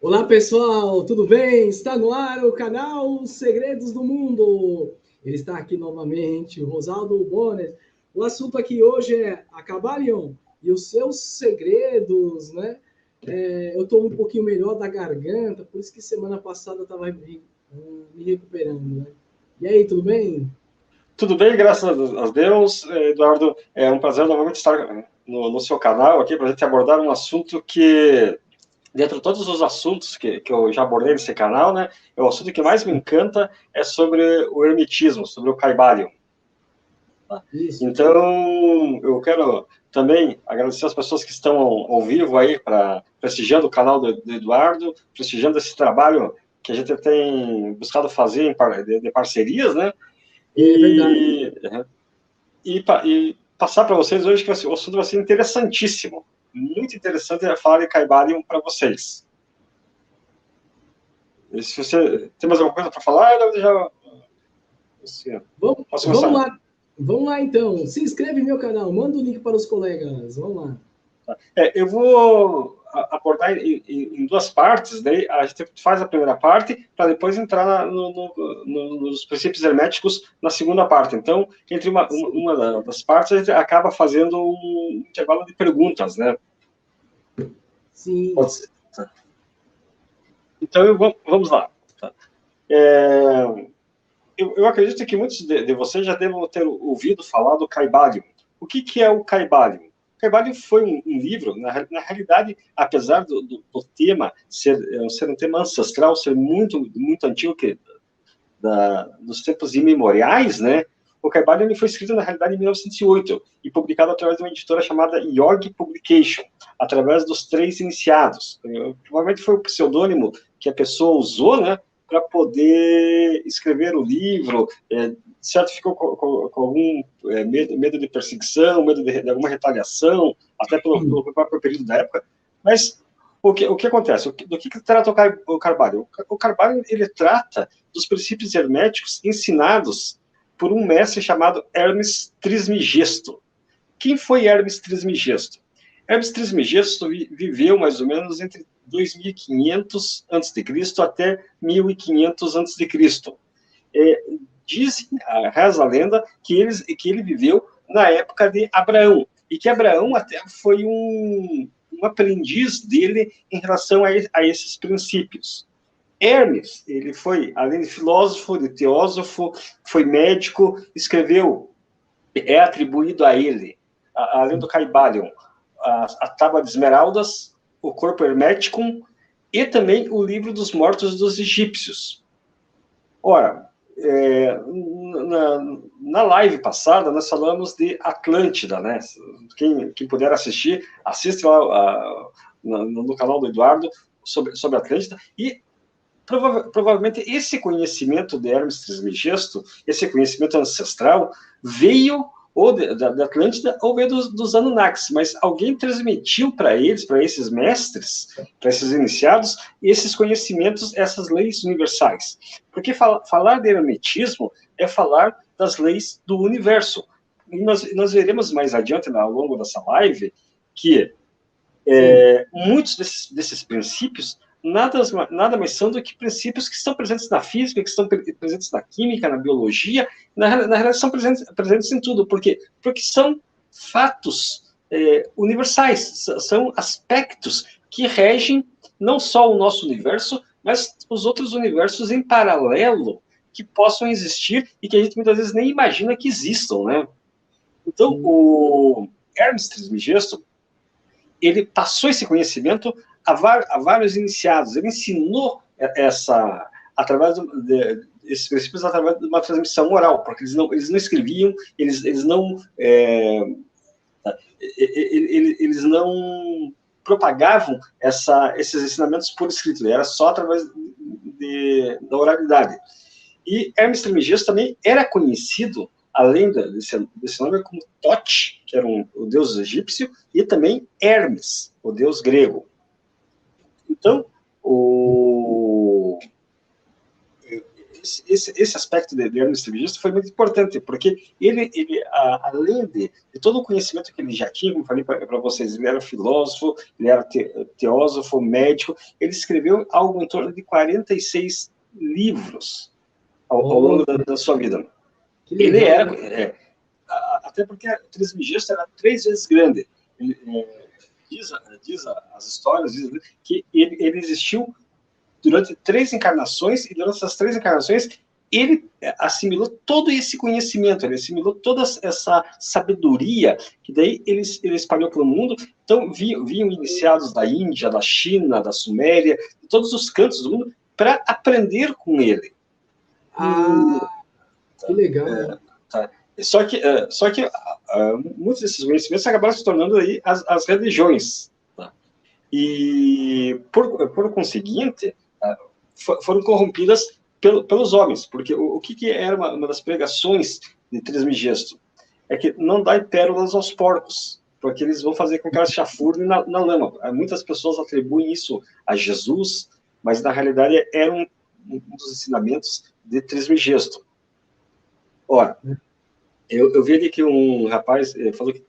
Olá pessoal, tudo bem? Está no ar o canal Segredos do Mundo. Ele está aqui novamente, o Rosaldo Bonner. O assunto aqui hoje é a Cabalion e os seus segredos, né? Eu estou um pouquinho melhor da garganta, por isso que semana passada eu estava me recuperando, né? E aí, tudo bem? Tudo bem, graças a Deus. Eduardo, é um prazer novamente estar no seu canal aqui para a gente abordar um assunto que, dentre todos os assuntos que eu já abordei nesse canal, né, o assunto que mais me encanta é sobre o hermetismo, sobre o Caibalion. Isso. Então, eu quero também agradecer as pessoas que estão ao vivo aí, prestigiando o canal do Eduardo, prestigiando esse trabalho que a gente tem buscado fazer de parcerias, né? É verdade. E passar para vocês hoje que o assunto vai ser interessantíssimo. Muito interessante falar de Caibalion para vocês. E se você tem mais alguma coisa para falar, eu já... Posso Vamos começar? lá. Vamos lá então. Se inscreve no meu canal, manda o link para os colegas. Vamos lá. Eu vou abordar em duas partes, daí a gente faz a primeira parte para depois entrar nos princípios herméticos na segunda parte. Então, entre uma das partes, a gente acaba fazendo um intervalo de perguntas, né? Sim. Pode ser. Então, vamos lá. Eu acredito que muitos de vocês já devem ter ouvido falar do Caibalion. O que é o Caibalion? O Caibalion foi um livro, na realidade, apesar do tema ser um tema ancestral, ser muito, muito antigo, dos tempos imemoriais, né? O Caibalion foi escrito, na realidade, em 1908 e publicado através de uma editora chamada Yog Publication, através dos Três Iniciados. Provavelmente foi o pseudônimo que a pessoa usou, né, para poder escrever o livro, certo, ficou com algum medo de perseguição, medo de alguma retaliação, até pelo próprio período da época, mas o que acontece? Do que trata o Caibalion? O Caibalion, ele trata dos princípios herméticos ensinados por um mestre chamado Hermes Trismegisto. Quem foi Hermes Trismegisto? Hermes Trismegisto viveu mais ou menos entre 2500 a.C. até 1500 a.C. Dizem, reza a lenda, que ele viveu na época de Abraão, e que Abraão até foi um aprendiz dele em relação a esses princípios. Hermes, ele foi, além de filósofo, de teósofo, foi médico, escreveu, é atribuído a ele, além do Caibalion, a Tábua de Esmeraldas, o Corpo Hermeticum e também o Livro dos Mortos dos Egípcios. Ora, na live passada, nós falamos de Atlântida, né? Quem puder assistir, assiste lá no canal do Eduardo sobre Atlântida, e provavelmente esse conhecimento de Hermes Trismegisto, esse conhecimento ancestral, veio ou da Atlântida ou veio dos Anunnakis, mas alguém transmitiu para eles, para esses mestres, para esses iniciados, esses conhecimentos, essas leis universais. Porque falar de hermetismo é falar das leis do universo. E nós veremos mais adiante, ao longo dessa live, que muitos desses princípios nada mais são do que princípios que estão presentes na física, que estão presentes na química, na biologia, na realidade são presentes em tudo. Por quê? Porque são fatos universais, são aspectos que regem não só o nosso universo, mas os outros universos em paralelo que possam existir e que a gente muitas vezes nem imagina que existam, né? Então, o Hermes Trismegisto, ele passou esse conhecimento a vários iniciados. Ele ensinou através desses princípios, através de uma transmissão oral, porque eles não escreviam, eles não propagavam esses ensinamentos por escrito, era só através da oralidade. E Hermes Trismegisto também era conhecido, além desse nome, como Tote, que era o deus egípcio, e também Hermes, o deus grego. Então, esse aspecto de Hermes Trismegisto foi muito importante, porque ele além de todo o conhecimento que ele já tinha, como falei para vocês, ele era filósofo, ele era teósofo, médico, ele escreveu algo em torno de 46 livros ao longo da sua vida. Ele era, até porque o Trismegisto era 3 vezes grande. Diz as histórias que ele existiu durante 3 encarnações, e durante essas 3 encarnações ele assimilou todo esse conhecimento, ele assimilou toda essa sabedoria, que daí ele espalhou pelo mundo. Então vinham iniciados da Índia, da China, da Suméria, de todos os cantos do mundo, para aprender com ele. Que legal. Tá. Só que muitos desses conhecimentos acabaram se tornando aí as religiões. Tá? E, por conseguinte, foram corrompidas pelos homens, porque o que era uma das pregações de Trismegisto? É que não dá pérolas aos porcos, porque eles vão fazer com que elas chafurdem na lama. Muitas pessoas atribuem isso a Jesus, mas na realidade era um dos ensinamentos de Trismegisto. Ora, eu vi ali que um rapaz falou que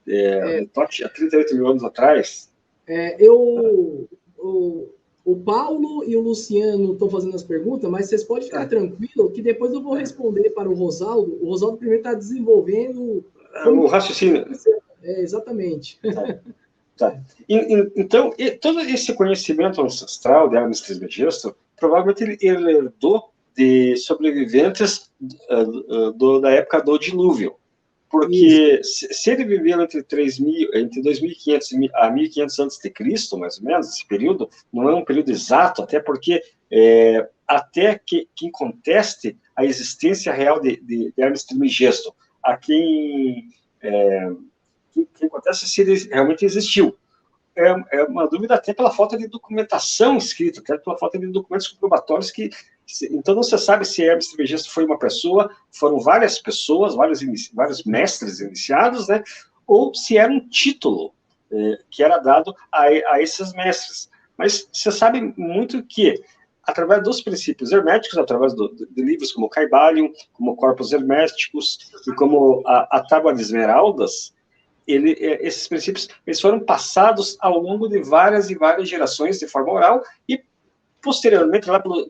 há 38 mil anos atrás... O Paulo e o Luciano estão fazendo as perguntas, mas vocês podem ficar tranquilos que depois eu vou responder para o Rosaldo. O Rosaldo primeiro está desenvolvendo... o raciocínio. Exatamente. Tá. Então, todo esse conhecimento ancestral de Hermes Trismegisto, provavelmente ele herdou de sobreviventes da época do dilúvio. Porque se ele viveu entre 2500 a 1500 a.C., mais ou menos, esse período, não é um período exato, até porque até quem conteste a existência real de Hermes Trismegisto, a quem contesta se ele realmente existiu. É uma dúvida até pela falta de documentação escrita, até pela falta de documentos comprobatórios então não se sabe se Hermes Trismegisto foi uma pessoa, foram várias pessoas, vários mestres iniciados, né? Ou se era um título que era dado a esses mestres. Mas você sabe muito que, através dos princípios herméticos, através de livros como Caibalion, como Corpus Herméticos e como a Tábua de Esmeraldas, esses princípios eles foram passados ao longo de várias e várias gerações de forma oral e posteriormente, lá pelo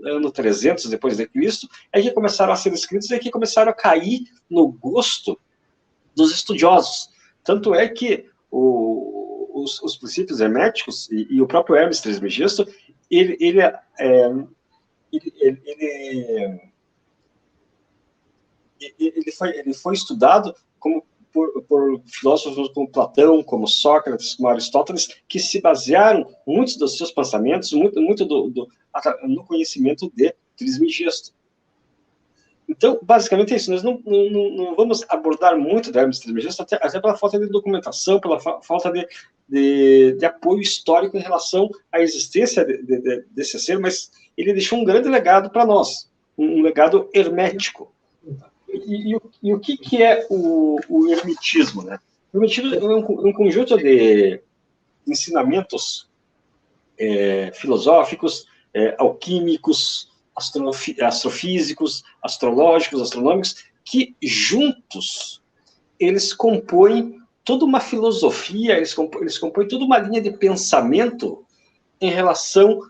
ano 300 depois de Cristo, é que começaram a ser escritos e é que começaram a cair no gosto dos estudiosos. Tanto é que os princípios herméticos e o próprio Hermes Trismegisto, ele foi estudado por filósofos como Platão, como Sócrates, como Aristóteles, que se basearam muitos dos seus pensamentos, muito no conhecimento de Trismegisto. Então, basicamente é isso. Nós não vamos abordar muito da Hermes Trismegisto, até pela falta de documentação, pela falta de apoio histórico em relação à existência desse ser, mas ele deixou um grande legado para nós, um legado hermético. E o que é o hermetismo, né? O hermetismo é um conjunto de ensinamentos filosóficos, alquímicos, astrofísicos, astrológicos, astronômicos, que juntos eles compõem toda uma filosofia, eles compõem toda uma linha de pensamento em relação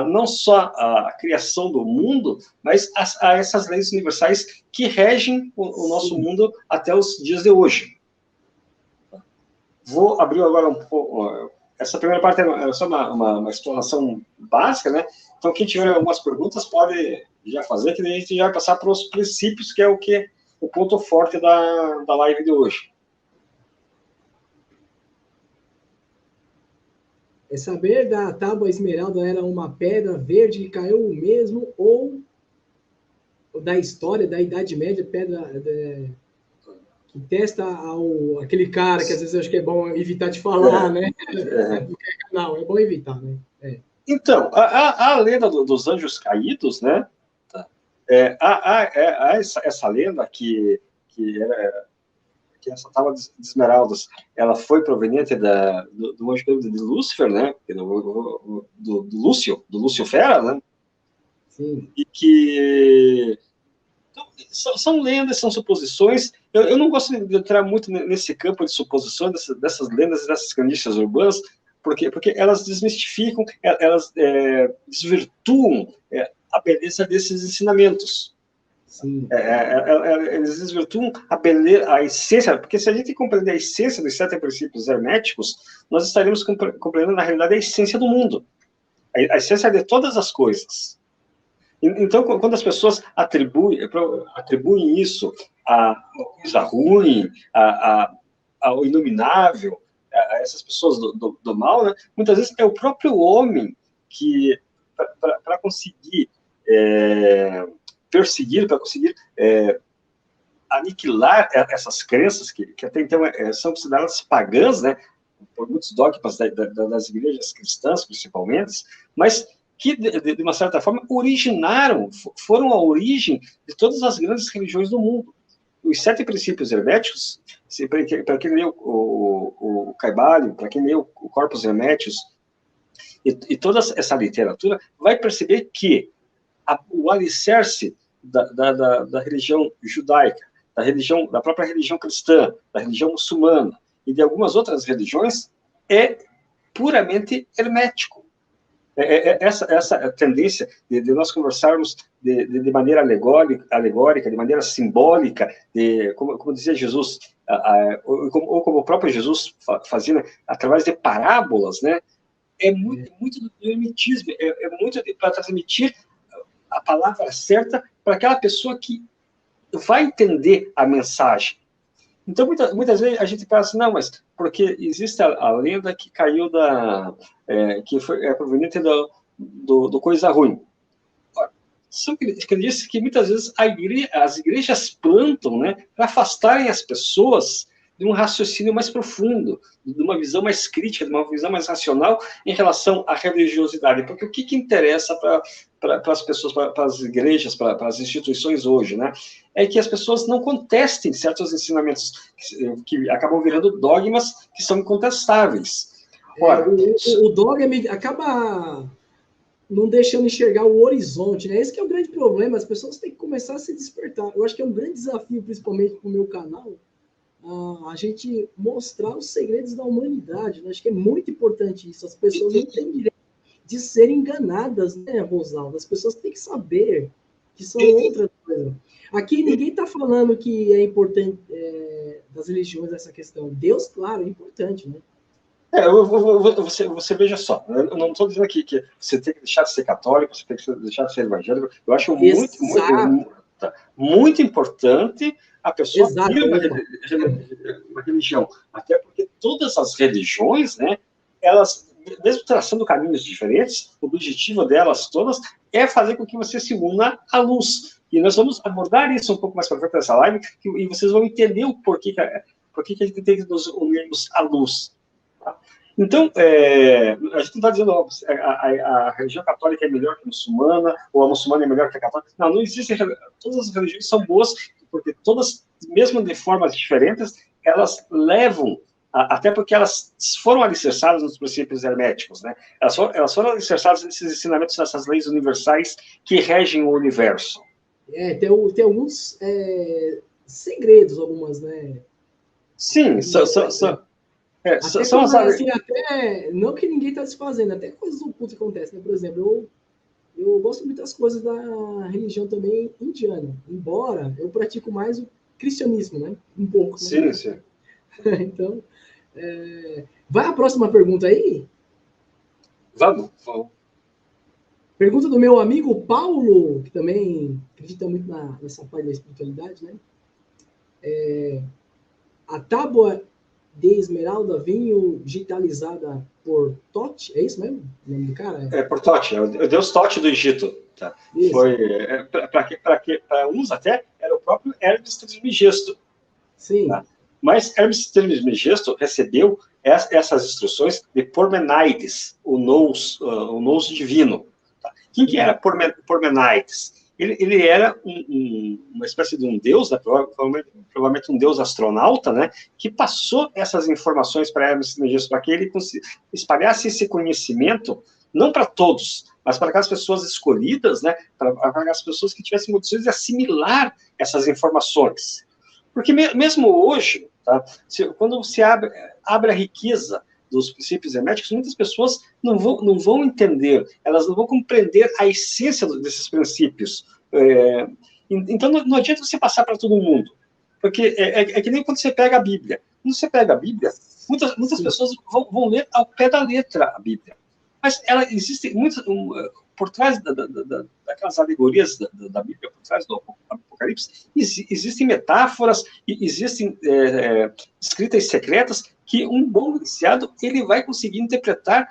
não só a criação do mundo, mas a essas leis universais que regem o nosso mundo até os dias de hoje. Vou abrir agora um pouco. Essa primeira parte é só uma explanação básica, né? Então, quem tiver algumas perguntas pode já fazer, que daí a gente já vai passar para os princípios, que é o ponto forte da live de hoje. É saber da tábua esmeralda era uma pedra verde que caiu mesmo, ou da história da Idade Média, pedra que testa aquele cara que às vezes eu acho que é bom evitar de falar, né? Não, é bom evitar, né? Então, a lenda dos anjos caídos, né? Essa lenda que essa tábua de esmeraldas, ela foi proveniente do anjo de Lúcifer, né? Do Lúcio Fera, né? Sim. E que... Então, são lendas, são suposições. Eu não gosto de entrar muito nesse campo de suposições, dessas lendas e dessas crendices urbanas, porque elas desmistificam, elas desvirtuam a beleza desses ensinamentos. Sim. Eles desvirtuam a essência, porque se a gente compreender a essência dos 7 princípios herméticos, nós estaremos compreendendo, na realidade, a essência do mundo, a essência de todas as coisas. Então, quando as pessoas atribuem isso a coisa ruim, ao inominável, a essas pessoas do mal, né, muitas vezes é o próprio homem que, para conseguir perseguir, para conseguir aniquilar essas crenças que até então são consideradas pagãs, né, por muitos dogmas das igrejas cristãs, principalmente, mas que, de uma certa forma, foram a origem de todas as grandes religiões do mundo. Os 7 princípios herméticos, para quem leu o Kybalion, para quem leu o Corpus Herméticos, e toda essa literatura, vai perceber que o alicerce da religião judaica, da própria religião cristã, da religião muçulmana e de algumas outras religiões é puramente hermético. Essa tendência de nós conversarmos de maneira alegórica, de maneira simbólica, como dizia Jesus, ou como o próprio Jesus fazia, né, através de parábolas, né, é muito do hermetismo, muito para transmitir a palavra certa para aquela pessoa que vai entender a mensagem. Então, muitas vezes a gente pensa, não, mas porque existe a lenda que caiu que foi proveniente do coisa ruim. São crendices que muitas vezes as igrejas plantam, né, para afastarem as pessoas de um raciocínio mais profundo, de uma visão mais crítica, de uma visão mais racional em relação à religiosidade. Porque o que interessa para as pessoas, para as igrejas, para as instituições hoje, né? É que as pessoas não contestem certos ensinamentos que acabam virando dogmas que são incontestáveis. Ora, o dogma acaba não deixando enxergar o horizonte, né? Esse que é o grande problema, as pessoas têm que começar a se despertar. Eu acho que é um grande desafio, principalmente para o meu canal, a gente mostrar os segredos da humanidade, né? Acho que é muito importante isso. As pessoas não têm direito de serem enganadas, né, Rosaldo? As pessoas têm que saber que são outras coisas. Aqui ninguém está falando que é importante das religiões essa questão. Deus, claro, é importante, né? Você veja só, eu não estou dizendo aqui que você tem que deixar de ser católico, você tem que deixar de ser evangélico. Eu acho muito importante a pessoa ter uma religião. Até porque todas as religiões, né, elas, mesmo traçando caminhos diferentes, o objetivo delas todas é fazer com que você se una à luz. E nós vamos abordar isso um pouco mais para frente nessa live, e vocês vão entender o porquê que a gente tem que nos unirmos à luz. Então, a gente não está dizendo a religião católica é melhor que a muçulmana, ou a muçulmana é melhor que a católica. Não existe. Todas as religiões são boas, porque todas, mesmo de formas diferentes, elas levam, até porque elas foram alicerçadas nos princípios herméticos, né? Elas foram alicerçadas nesses ensinamentos, nessas leis universais que regem o universo. Tem alguns segredos, algumas, né? Sim, até, não que ninguém está desfazendo, até coisas ocultas que acontecem, né? Por exemplo, eu gosto muito das coisas da religião também indiana, embora eu pratico mais o cristianismo, né? Um pouco. Sim, né? sim. Então, vai a próxima pergunta aí? Vamos. Pergunta do meu amigo Paulo, que também acredita muito nessa parte da espiritualidade, né? A tábua de esmeralda vinho digitalizada por Tote, é isso mesmo? O nome do cara? Por Tote, é o deus Tote do Egito. Tá? Foi, para uns até, era o próprio Hermes Trismegisto. Sim. Tá? Mas Hermes Trismegisto recebeu essas instruções de Pormenaides, o nous divino. Tá? Quem que era Pormenaides? Ele era uma espécie de um deus, né, provavelmente um deus astronauta, né, que passou essas informações para Hermes Trismegisto, para que ele espalhasse esse conhecimento, não para todos, mas para aquelas pessoas escolhidas, né, para aquelas pessoas que tivessem condições de assimilar essas informações. Porque mesmo hoje, tá, quando se abre a riqueza dos princípios herméticos, muitas pessoas não vão entender, elas não vão compreender a essência desses princípios. Então, não adianta você passar para todo mundo, porque é que nem quando você pega a Bíblia. Quando você pega a Bíblia, muitas pessoas vão ler ao pé da letra a Bíblia. Mas ela existe muitas, por trás daquelas alegorias da Bíblia, por trás do Apocalipse, existem metáforas, existem escritas secretas que um bom iniciado ele vai conseguir interpretar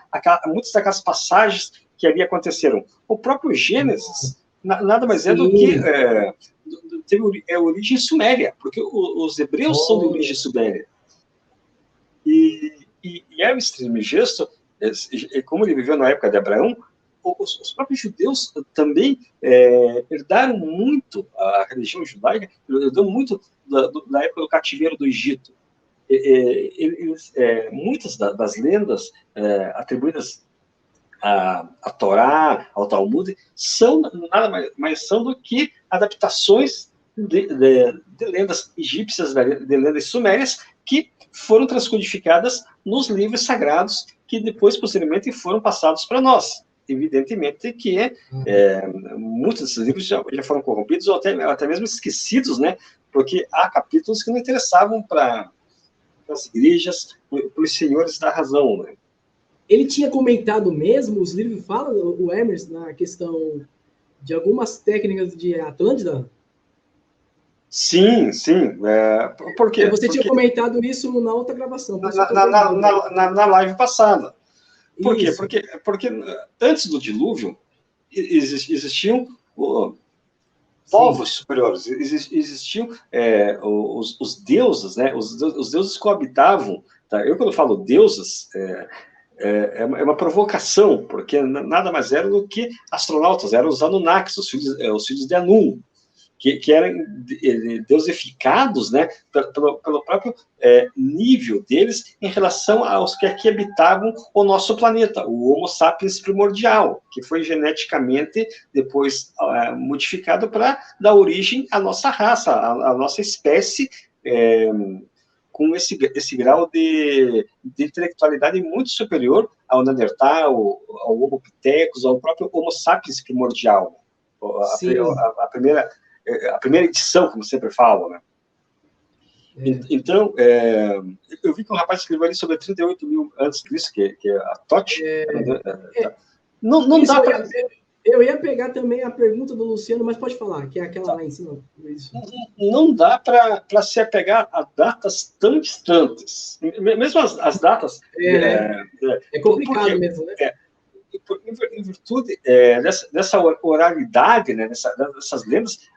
muitas daquelas passagens que ali aconteceram. O próprio Gênesis nada mais é do que tem origem suméria, porque os hebreus são de origem suméria. E Hermes Trismegisto, como ele viveu na época de Abraão, os próprios judeus também herdaram muito a religião judaica, herdaram muito da época do cativeiro do Egito. Muitas das lendas atribuídas a Torá, ao Talmud, nada mais são do que adaptações de lendas egípcias, de lendas sumérias, que foram transcodificadas nos livros sagrados, que depois, posteriormente, foram passados para nós. Evidentemente que muitos desses livros já foram corrompidos, ou até mesmo esquecidos, né? Porque há capítulos que não interessavam para as igrejas, para os senhores da razão, né? Ele tinha comentado mesmo, os livros falam, o Hermes, na questão de algumas técnicas de Atlântida? Sim. Por quê? Você tinha comentado isso na outra gravação. Na live passada. Por quê? Porque antes do dilúvio, existiam povos superiores, existiam os deuses, né? Os deuses coabitavam. Tá? Eu, quando falo deuses, é uma provocação, porque nada mais eram do que astronautas, eram os Anunnakis, os filhos de Anum, que eram deusificados, né, pelo próprio nível deles em relação aos que aqui habitavam o nosso planeta, o Homo sapiens primordial, que foi geneticamente depois modificado para dar origem à nossa raça, à nossa espécie, com esse grau de intelectualidade muito superior ao Neandertal, ao Homo pithecus, ao próprio Homo sapiens primordial. A primeira edição, como sempre falo, né? Então, eu vi que um rapaz escreveu ali sobre 38 mil antes de Cristo, que é a Totti. Não dá para... Eu ia pegar também a pergunta do Luciano, mas pode falar, que é aquela lá em cima. Não dá para se apegar a datas tão distantes. Mesmo as datas... É complicado mesmo, né? Em virtude dessa oralidade, né, dessas lendas,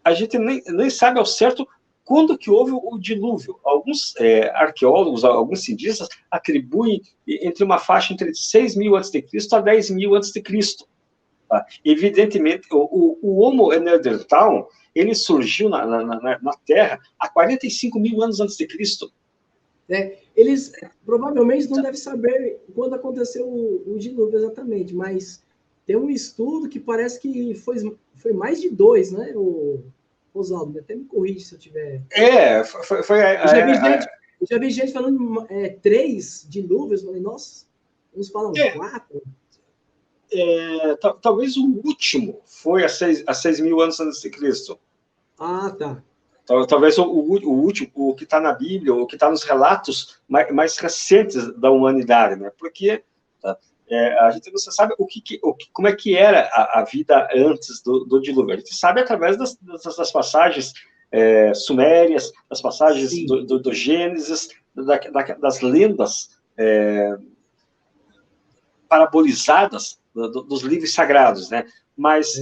a gente nem sabe ao certo quando que houve o dilúvio. Alguns arqueólogos, alguns cientistas atribuem entre uma faixa entre 6.000 a.C. a 10.000 a.C. Tá? Evidentemente, o Homo neanderthal, ele surgiu na Terra há 45.000 anos antes de Cristo. Eles provavelmente não devem saber quando aconteceu o dilúvio exatamente, mas tem um estudo que parece que foi mais de 2, né, Rosaldo? Até me corrige se eu tiver... Eu já vi gente falando 3 dilúvios, falei, nossa, uns falam 4. Talvez o último foi há 6.000 anos antes de Cristo. Ah, tá. Talvez o último, o que está na Bíblia, o que está nos relatos mais recentes da humanidade, né? Porque a gente não sabe como é que era a vida antes do dilúvio. A gente sabe através das passagens sumérias, das passagens do Gênesis, das lendas parabolizadas dos livros sagrados, né? Mas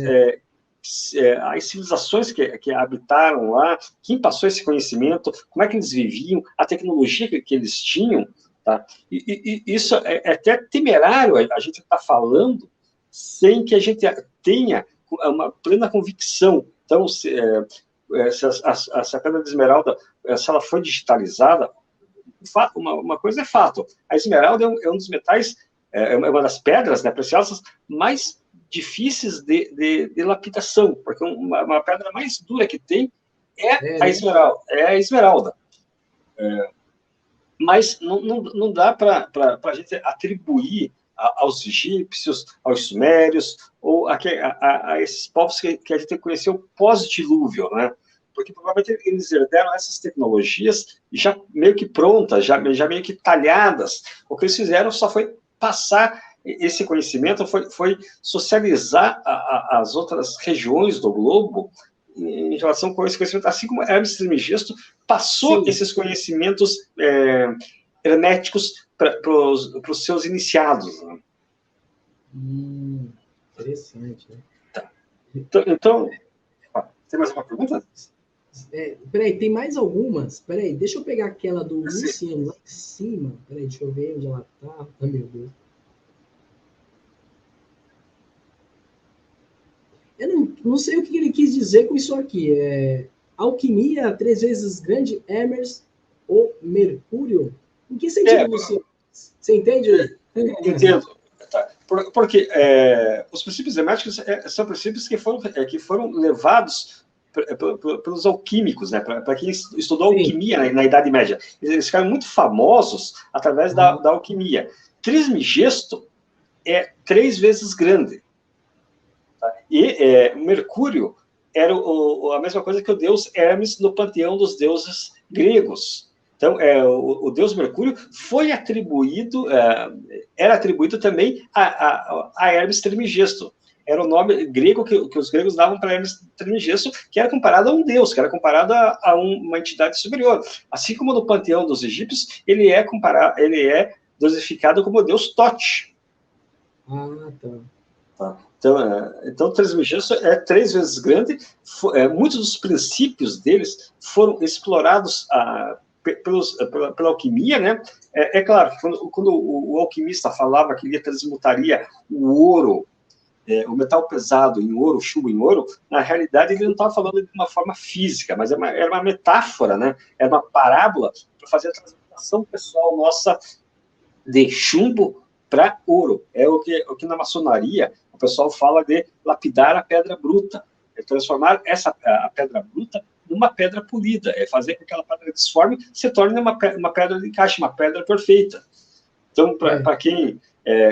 as civilizações que habitaram lá, quem passou esse conhecimento, como é que eles viviam, a tecnologia que eles tinham, tá? E isso é até temerário a gente estar falando sem que a gente tenha uma plena convicção. Então, se a Pedra de Esmeralda, se ela foi digitalizada, uma coisa é fato, a esmeralda é um dos metais, é uma das pedras, né, preciosas mais difíceis de lapidação, porque uma pedra mais dura que tem é a esmeralda. Mas não dá para a gente atribuir aos egípcios, aos sumérios, ou a esses povos que a gente conheceu pós-dilúvio, né? Porque provavelmente eles herdaram essas tecnologias já meio que prontas, já meio que talhadas. O que eles fizeram só foi passar esse conhecimento, foi socializar as outras regiões do globo em relação com esse conhecimento, assim como Hermes Trismegisto passou esses conhecimentos herméticos para os seus iniciados. Né? Interessante, né? Tá. Então, tem mais uma pergunta? Peraí, tem mais algumas? Peraí, deixa eu pegar aquela do Luciano lá em cima. Peraí, deixa eu ver onde ela tá. Ah, meu Deus. Eu não sei o que ele quis dizer com isso aqui. Alquimia 3 vezes grande, Hermes ou Mercúrio? Em que sentido, Luciano? Você entende? Entendo. Tá. Porque os princípios herméticos são princípios que foram levados pelos alquímicos, né? Para quem estudou alquimia na Idade Média. Eles ficaram muito famosos através da alquimia. Trismegisto é 3 vezes grande. Tá? E Mercúrio era a mesma coisa que o deus Hermes no panteão dos deuses gregos. Então, o deus Mercúrio foi atribuído, era atribuído também a Hermes Trismegisto. Era o nome grego que os gregos davam para Hermes Trismegisto, que era comparado a um deus, que era comparado a uma entidade superior. Assim como no panteão dos egípcios, ele é dosificado como o deus Tote. Tá. Então, Trismegisto é 3 vezes grande. Muitos dos princípios deles foram explorados pela alquimia, né? É claro que quando o alquimista falava que ele transmutaria o ouro, o metal pesado em ouro, chumbo em ouro, na realidade ele não estava falando de uma forma física, mas era uma metáfora, né? Era uma parábola para fazer a transmutação pessoal nossa de chumbo para ouro. É o que na maçonaria o pessoal fala de lapidar a pedra bruta, transformar a pedra bruta numa pedra polida, fazer com que aquela pedra disforme se torne uma pedra de encaixe, uma pedra perfeita. Então, para quem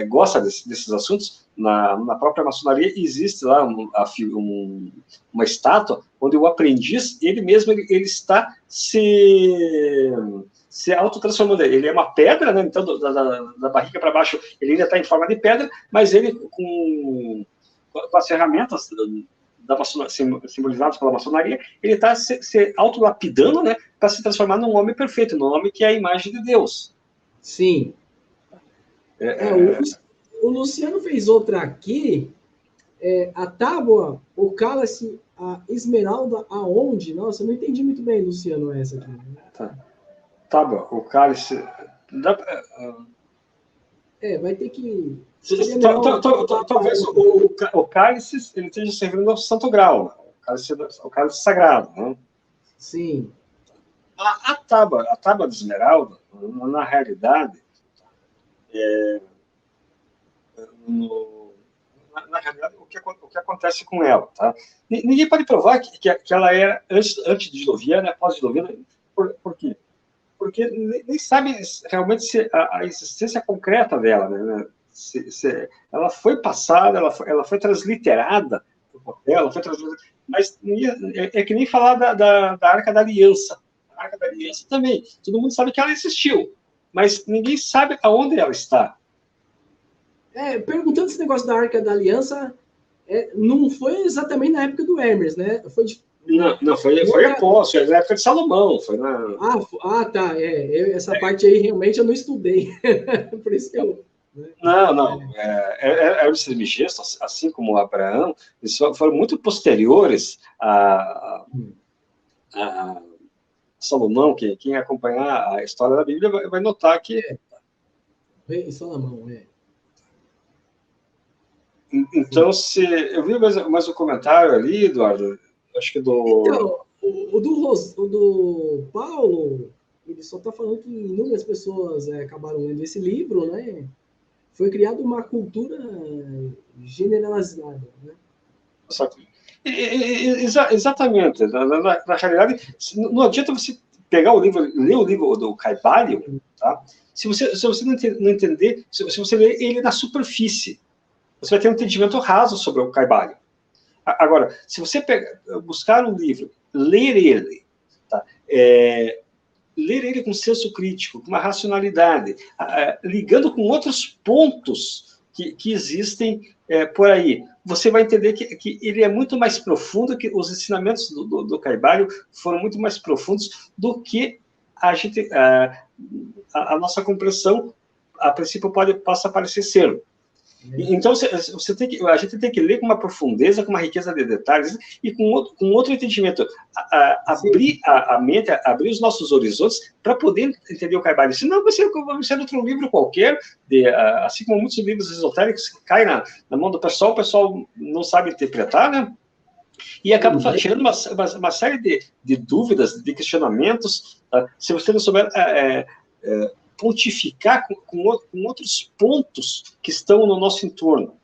gosta desses assuntos, na própria maçonaria existe lá uma estátua onde o aprendiz, ele mesmo, ele está se autotransformando. Ele é uma pedra, né? Então, da barriga para baixo, ele ainda está em forma de pedra, mas ele, com as ferramentas simbolizadas pela maçonaria, ele está se autolapidando, né? Para se transformar num homem perfeito, num homem que é a imagem de Deus. Sim. O Luciano fez outra aqui, a tábua, o cálice, a esmeralda, aonde? Nossa, eu não entendi muito bem, Luciano, essa aqui. Tá. Tábua, o cálice... vai ter que... Talvez o cálice ele esteja servindo ao Santo Grau, o cálice sagrado. Né? Sim. A tábua de esmeralda, na realidade, na realidade, o que acontece com ela? Tá? Ninguém pode provar que ela era antediluviana, pós-diluviana. Por quê? Porque nem sabe realmente se a existência concreta dela, né? Se ela foi passada, ela foi transliterada no papel, mas é que nem falar da Arca da Aliança. A Arca da Aliança também, todo mundo sabe que ela existiu, mas ninguém sabe aonde ela está. Perguntando esse negócio da Arca da Aliança, não foi exatamente na época do Hermes, né? Não, foi após, foi na época de Salomão. Foi na... tá. Essa parte aí realmente eu não estudei. Por isso que eu... Não. Hermes Trismegisto, assim como Abraão, eles foram muito posteriores a Salomão. Quem acompanhar a história da Bíblia vai notar que... Salomão, Então, eu vi mais um comentário ali, Eduardo, acho que Então, o do Paulo, ele só está falando que inúmeras pessoas acabaram lendo esse livro, né? foi criada uma cultura generalizada, né? Exatamente. Na realidade, não adianta você pegar o livro, ler o livro do Kybalion, tá? Se você não entender, se você ler ele na superfície, você vai ter um entendimento raso sobre o Kybalion. Agora, se você buscar um livro, ler ele, tá? Ler ele com senso crítico, com uma racionalidade, ligando com outros pontos que existem por aí, você vai entender que ele é muito mais profundo, que os ensinamentos do Kybalion foram muito mais profundos do que a nossa compreensão, a princípio, possa parecer ser. Então, a gente tem que ler com uma profundeza, com uma riqueza de detalhes e com outro entendimento. Abrir a mente, abrir os nossos horizontes para poder entender o Kybalion. Senão, vai ser outro livro qualquer, assim como muitos livros esotéricos que caem na mão do pessoal, o pessoal não sabe interpretar, né? E acaba gerando uma série de dúvidas, de questionamentos. Se você não souber pontificar com outros pontos que estão no nosso entorno.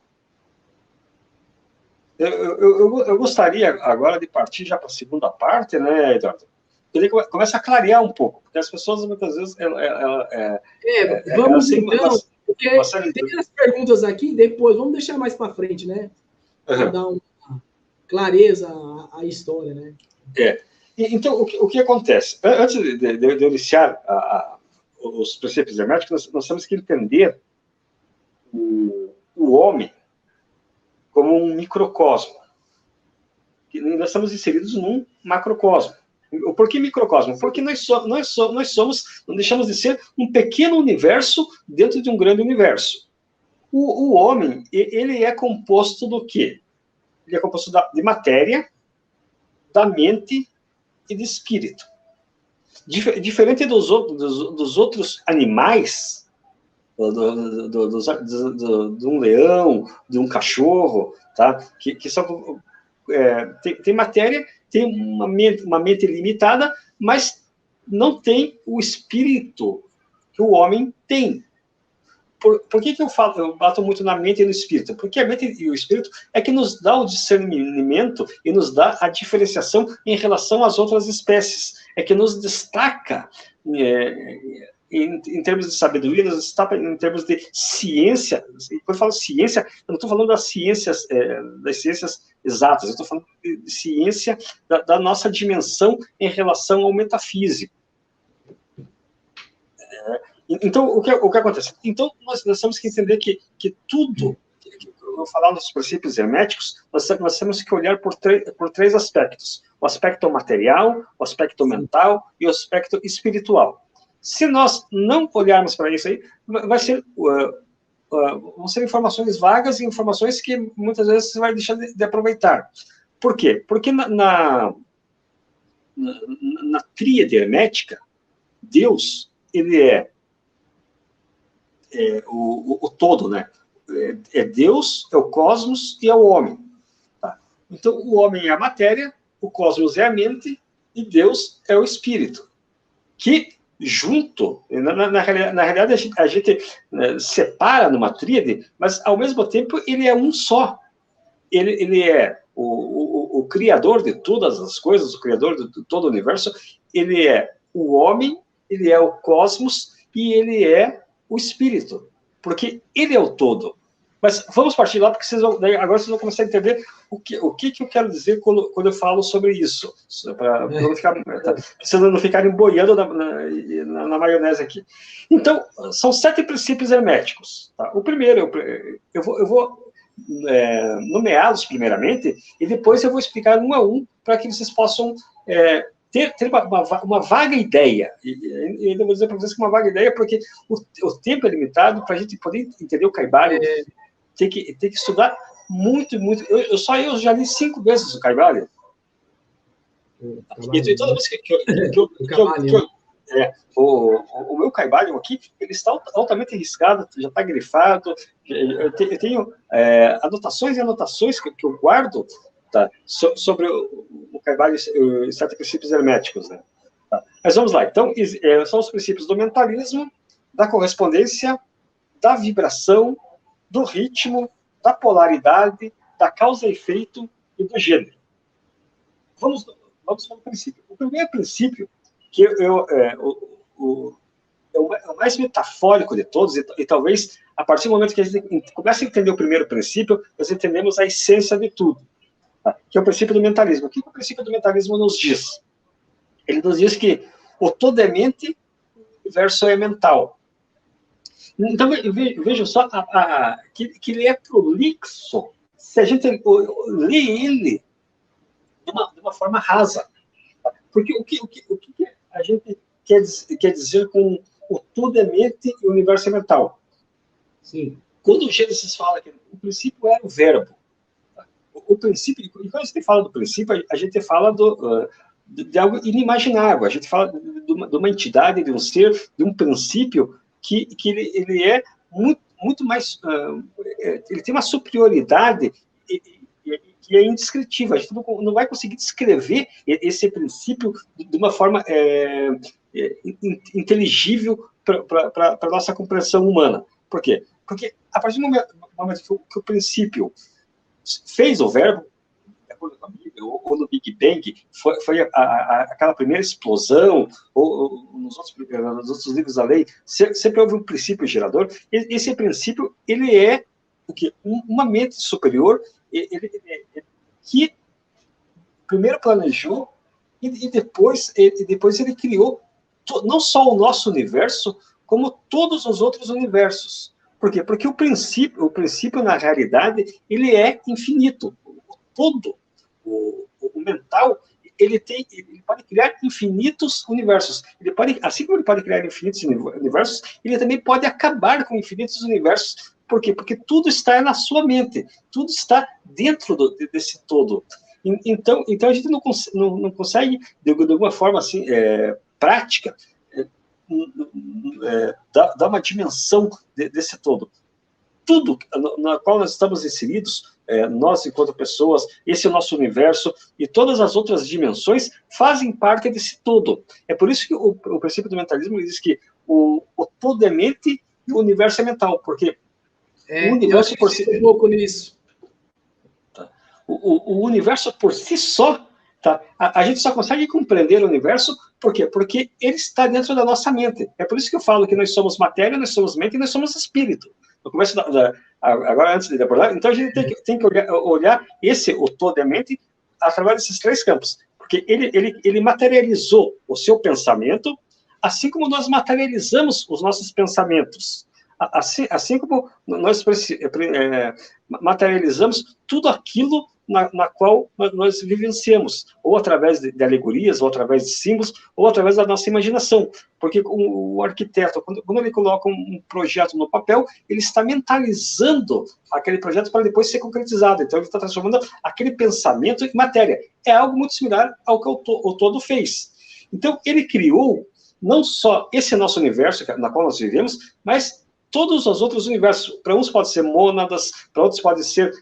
Eu gostaria agora de partir já para a segunda parte, né, Eduardo? Ele começa a clarear um pouco, porque as pessoas muitas vezes vamos então, porque tem as perguntas aqui, depois vamos deixar mais para frente, né? Para dar uma clareza à história, né? Então, o que acontece? Antes de iniciar os princípios herméticos, nós temos que entender o homem como um microcosmo. Nós estamos inseridos num macrocosmo. Por que microcosmo? Porque nós somos, não deixamos de ser um pequeno universo dentro de um grande universo. O homem, ele é composto do quê? Ele é composto de matéria, da mente e de espírito. Diferente dos outros animais, de um leão, de um cachorro, tá? que são, tem matéria, tem uma mente limitada, mas não tem o espírito que o homem tem. Por que eu bato muito na mente e no espírito? Porque a mente e o espírito é que nos dá o discernimento e nos dá a diferenciação em relação às outras espécies. É que nos destaca em termos de sabedoria, nos destaca em termos de ciência. Quando eu falo ciência, eu não estou falando das ciências exatas, eu estou falando de ciência da nossa dimensão em relação ao metafísico. Então, o que acontece? Então, nós temos que entender que tudo, eu vou falar nos princípios herméticos, nós temos que olhar por três aspectos. O aspecto material, o aspecto mental e o aspecto espiritual. Se nós não olharmos para isso aí, vão ser informações vagas e informações que muitas vezes você vai deixar de aproveitar. Por quê? Porque na tríade hermética, Deus, ele é o todo, né? É Deus, é o cosmos e é o homem. Tá? Então, o homem é a matéria, o cosmos é a mente e Deus é o espírito. Que, junto, na realidade, a gente separa numa tríade, mas, ao mesmo tempo, ele é um só. Ele é o criador de todas as coisas, o criador de todo o universo. Ele é o homem, ele é o cosmos e ele é o espírito, porque ele é o todo. Mas vamos partir lá, porque agora vocês vão começar a entender o que eu quero dizer quando eu falo sobre isso, para vocês não ficarem boiando na maionese aqui. Então, são 7 princípios herméticos. Tá? O primeiro, eu vou nomeá-los primeiramente, e depois eu vou explicar um a um, para que vocês possam ter uma vaga ideia, e eu vou dizer para vocês que uma vaga ideia, porque o tempo é limitado. Para a gente poder entender o Kybalion, tem que estudar muito, muito. Eu já li 5 vezes o Kybalion. E toda vez o meu Kybalion aqui, ele está altamente riscado, já está grifado. Eu tenho anotações e anotações que eu guardo, tá, sobre o Kybalion, os 7 princípios herméticos, né? Tá. Mas vamos lá. Então, são os princípios do mentalismo, da correspondência, da vibração, do ritmo, da polaridade, da causa e efeito e do gênero. Vamos para o princípio. O primeiro princípio, que é o mais metafórico de todos, e talvez, a partir do momento que a gente começa a entender o primeiro princípio, nós entendemos a essência de tudo, tá? Que é o princípio do mentalismo. O que o princípio do mentalismo nos diz? Ele nos diz que o todo é mente, o universo é mental. Então, veja só que ele é prolixo. Se a gente lê ele de uma forma rasa. Porque o que a gente quer dizer com o todo é mente e o universo é mental? Sim. Quando o Gênesis fala que o princípio era o verbo, o princípio, e quando a gente fala do princípio, a gente fala de algo inimaginável, a gente fala de uma entidade, de um ser, de um princípio que ele é muito mais, ele tem uma superioridade que é indescritível. A gente não vai conseguir descrever esse princípio de uma forma inteligível para a nossa compreensão humana. Por quê? Porque a partir do momento que o princípio fez o verbo, ou no Big Bang, foi aquela primeira explosão, ou nos outros livros da lei, sempre houve um princípio gerador. Esse princípio, ele é o quê? Uma mente superior, que primeiro planejou e depois ele criou não só o nosso universo, como todos os outros universos. Por quê? Porque o princípio, na realidade, ele é infinito. Todo o mental, ele pode criar infinitos universos. Assim como ele pode criar infinitos universos, ele também pode acabar com infinitos universos. Por quê? Porque tudo está na sua mente, tudo está dentro desse todo. Então a gente não consegue, de alguma forma assim, prática, dar uma dimensão desse todo. Tudo na qual nós estamos inseridos, nós enquanto pessoas, esse é o nosso universo, e todas as outras dimensões fazem parte desse todo. É por isso que o princípio do mentalismo diz que o todo é mente e o universo é mental, porque o universo por si... um pouco nisso. Tá. O universo por si só, tá? A gente só consegue compreender o universo, por quê? Porque ele está dentro da nossa mente. É por isso que eu falo que nós somos matéria, nós somos mente e nós somos espírito. No começo agora, antes de abordar, então a gente tem que olhar o todo é mente através desses três campos. Porque ele materializou o seu pensamento, assim como nós materializamos os nossos pensamentos. Assim como nós materializamos tudo aquilo na qual nós vivenciamos, ou através de alegorias, ou através de símbolos, ou através da nossa imaginação. Porque o arquiteto, quando ele coloca um projeto no papel, ele está mentalizando aquele projeto para depois ser concretizado. Então, ele está transformando aquele pensamento em matéria. É algo muito similar ao que o todo fez. Então, ele criou não só esse nosso universo, na qual nós vivemos, mas todos os outros universos. Para uns pode ser mônadas, para outros pode ser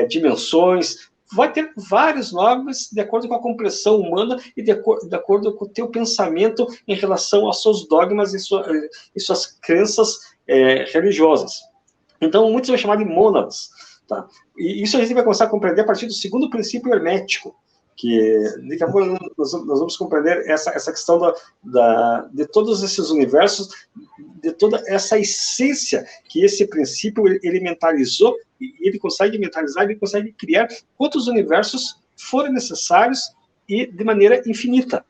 dimensões. Vai ter vários nomes de acordo com a compreensão humana e de acordo com o teu pensamento em relação aos seus dogmas e suas crenças religiosas. Então, muitos vão chamar de mônadas. Tá? E isso a gente vai começar a compreender a partir do segundo princípio hermético, que daqui a pouco nós vamos compreender essa questão de todos esses universos, de toda essa essência que esse princípio ele mentalizou, e ele consegue mentalizar, ele consegue criar quantos universos forem necessários e de maneira infinita.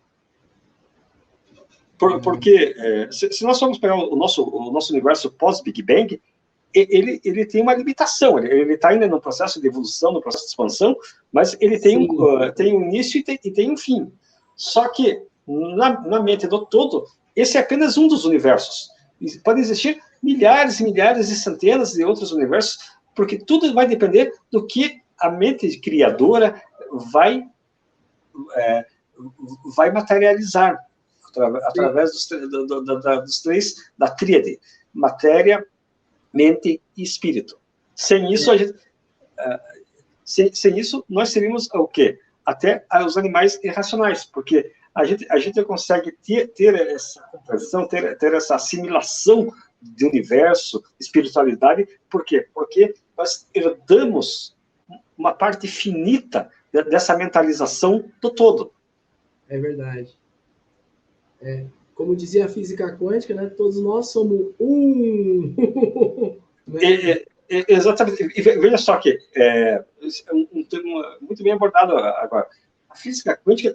Porque se nós formos pegar o nosso universo pós-Big Bang, ele tem uma limitação, ele está ainda no processo de evolução, no processo de expansão, mas ele tem um início e tem um fim. Só que, na mente do todo, esse é apenas um dos universos. Podem existir milhares e milhares e centenas de outros universos, porque tudo vai depender do que a mente criadora vai materializar, através dos três, da tríade: matéria, mente e espírito. Sem isso, sem isso, nós seríamos o quê? Até os animais irracionais, porque a gente consegue ter essa compreensão, ter essa assimilação de universo, espiritualidade. Por quê? Porque nós herdamos uma parte finita dessa mentalização do todo. É verdade. Como dizia a física quântica, né? Todos nós somos um. Né? Exatamente. E veja só que um termo muito bem abordado agora. A física quântica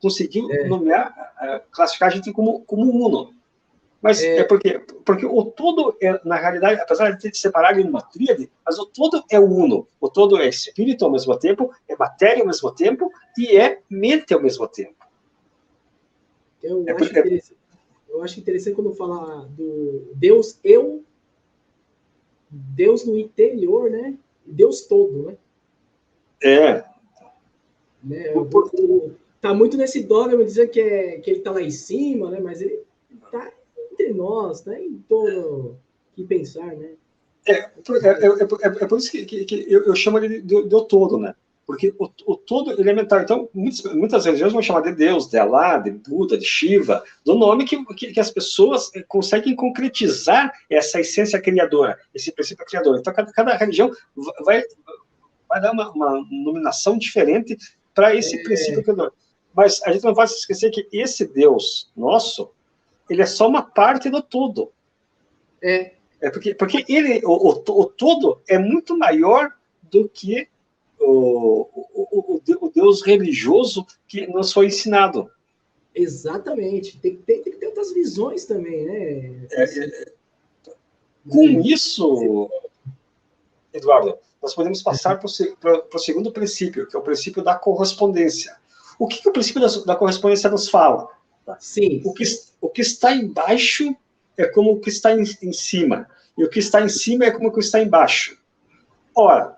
conseguiu nomear, classificar a gente como uno. Mas porque o todo, na realidade, apesar de ter separado em uma tríade, mas o todo é uno. O todo é espírito ao mesmo tempo, é matéria ao mesmo tempo e é mente ao mesmo tempo. Eu acho interessante quando fala do Deus eu, Deus no interior, né? Deus todo, né? Tá muito nesse dogma dizer que ele tá lá em cima, né? Mas ele tá entre nós, tá em todo que pensar, né? É por isso que eu chamo ele de todo, né? Porque o todo ele é mental. Então, muitas religiões vão chamar de Deus, de Allah, de Buda, de Shiva, do nome que as pessoas conseguem concretizar essa essência criadora, esse princípio criador. Então, cada religião vai dar uma nominação diferente para esse princípio criador. Mas a gente não pode esquecer que esse Deus nosso, ele é só uma parte do todo. Porque ele, o todo é muito maior do que o Deus religioso que nos foi ensinado. Exatamente. Tem que ter outras visões também, né? Com isso, Eduardo, nós podemos passar para o segundo princípio, que é o princípio da correspondência. O que o princípio da correspondência nos fala? Sim. O que está embaixo é como o que está em cima. E o que está em cima é como o que está embaixo. Ora,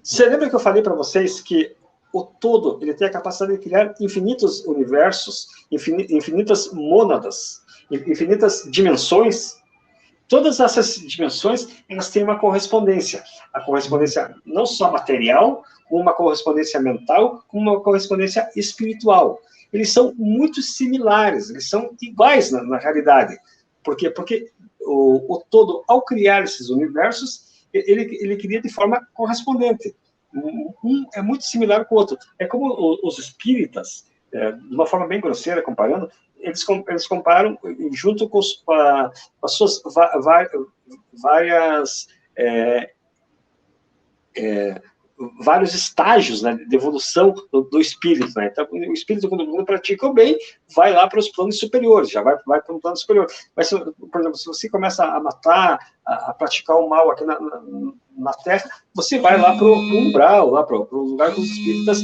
você lembra que eu falei para vocês que o todo ele tem a capacidade de criar infinitos universos, infinitas mônadas, infinitas dimensões? Todas essas dimensões, elas têm uma correspondência. A correspondência não só material, como uma correspondência mental, como uma correspondência espiritual. Eles são muito similares, eles são iguais na realidade. Por quê? Porque o todo, ao criar esses universos, ele cria de forma correspondente. Um é muito similar com o outro. É como os espíritas, de uma forma bem grosseira, comparando, eles comparam junto com as suas vários estágios, né, de evolução do espírito. Né? Então, o espírito, quando pratica o bem, vai lá para os planos superiores, já vai para um plano superior. Mas, por exemplo, se você começa a matar, a praticar o mal aqui na Terra, você vai lá para o umbral, lá para o lugar que os espíritas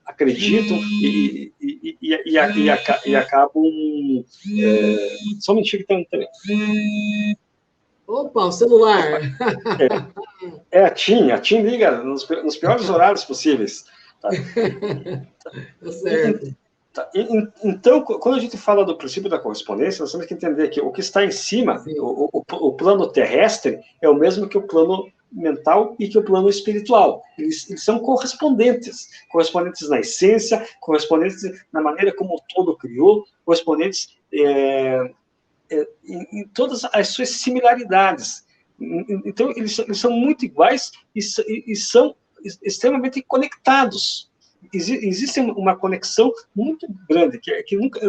acreditam e acabam... só um minutinho que está no telefone. Opa, o celular! A TIM liga nos piores horários possíveis. Tá? Tá certo. Então, quando a gente fala do princípio da correspondência, nós temos que entender que o que está em cima, o plano terrestre, é o mesmo que o plano mental e que o plano espiritual. Eles são correspondentes na essência, correspondentes na maneira como o todo criou, correspondentes em todas as suas similaridades. Então, eles são muito iguais e são extremamente conectados. Existe uma conexão muito grande, que nunca,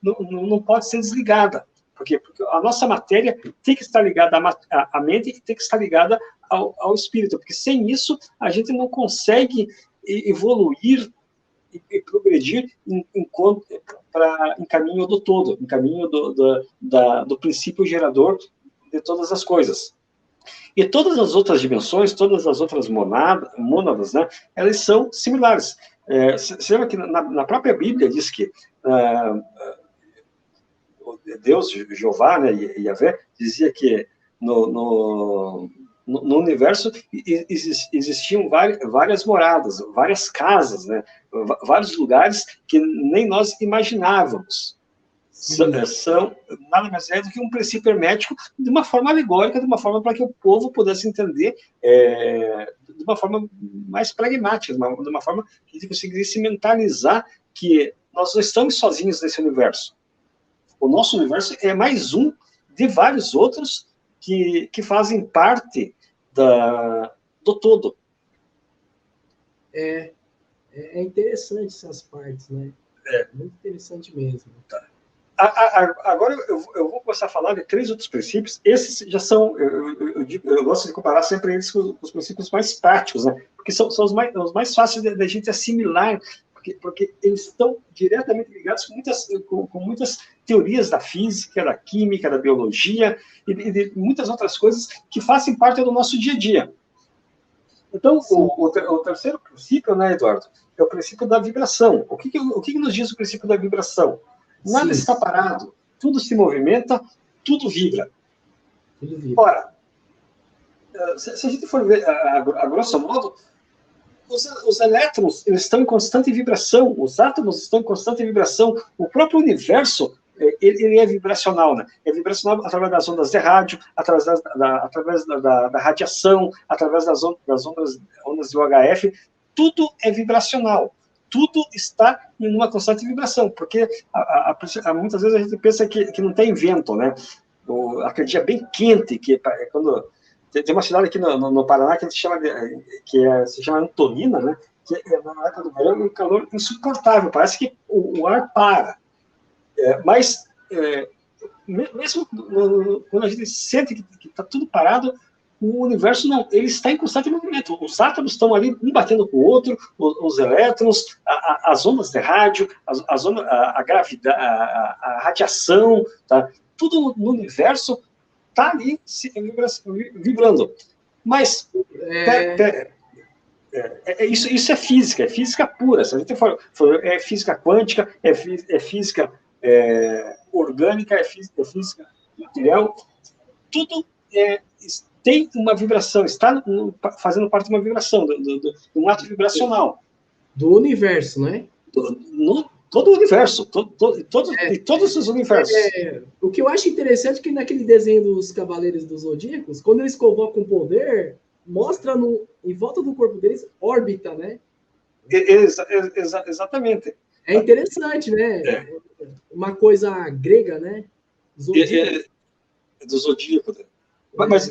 não pode ser desligada. Por quê? Porque a nossa matéria tem que estar ligada à mente e tem que estar ligada ao espírito, porque sem isso a gente não consegue evoluir e progredir em caminho do todo, em caminho do princípio gerador de todas as coisas. E todas as outras dimensões, todas as outras mônadas, né, elas são similares. Você lembra que na própria Bíblia diz que Deus, Jeová, né, Yahvé, dizia que no universo existiam várias moradas, várias casas, né, vários lugares que nem nós imaginávamos. São nada mais é do que um princípio hermético de uma forma alegórica, de uma forma para que o povo pudesse entender de uma forma mais pragmática, de uma forma que a gente conseguisse mentalizar que nós não estamos sozinhos nesse universo. O nosso universo é mais um de vários outros que fazem parte do todo. É interessante essas partes, né? Muito interessante mesmo. Agora eu vou começar a falar de 3 outros princípios. Esses já são, eu gosto de comparar sempre eles com os princípios mais práticos, né? Porque são os mais fáceis da gente assimilar, porque eles estão diretamente ligados com muitas teorias da física, da química, da biologia e de muitas outras coisas que fazem parte do nosso dia a dia. Então, o terceiro princípio, né, Eduardo, é o princípio da vibração. O que nos diz o princípio da vibração? Nada está parado, tudo se movimenta, tudo vibra. Ora, se a gente for ver, a grosso modo, os elétrons eles estão em constante vibração, os átomos estão em constante vibração, o próprio universo ele é vibracional, né? É vibracional através das ondas de rádio, através da radiação, através das ondas de UHF, tudo é vibracional. Tudo está em uma constante vibração, porque muitas vezes a gente pensa que não tem vento, né? Aquele dia bem quente, que quando tem uma cidade aqui no Paraná que se chama Antonina, né? Que na época do verão é um calor insuportável, parece que o ar para. Mas mesmo quando a gente sente que está tudo parado, o universo não, ele está em constante movimento. Os átomos estão ali, um batendo com o outro, os elétrons, as ondas de rádio, a gravidade, a radiação, tá? Tudo no universo está ali vibrando. Mas isso é física pura. Se a gente for é física quântica, é física orgânica, é física material. Tudo tem uma vibração, está fazendo parte de uma vibração, de um ato vibracional. Do universo, né? Todo o universo, todos os universos. O que eu acho interessante é que naquele desenho dos Cavaleiros dos Zodíacos, quando eles convocam poder, mostra em volta do corpo deles órbita, né? Exatamente. É interessante, né? Uma coisa grega, né? Do Zodíaco. Mas,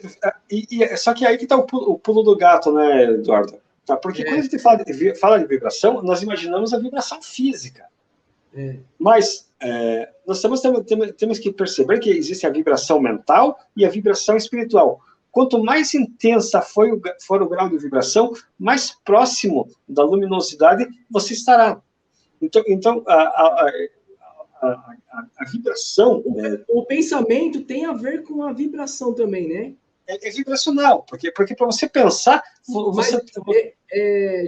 só que aí que está o pulo do gato, né, Eduardo? Tá? Porque quando a gente fala de vibração, nós imaginamos a vibração física. Mas nós temos que perceber que existe a vibração mental e a vibração espiritual. Quanto mais intensa for o grau de vibração, mais próximo da luminosidade você estará. Então a vibração... O pensamento tem a ver com a vibração também, né? É vibracional, porque para você pensar...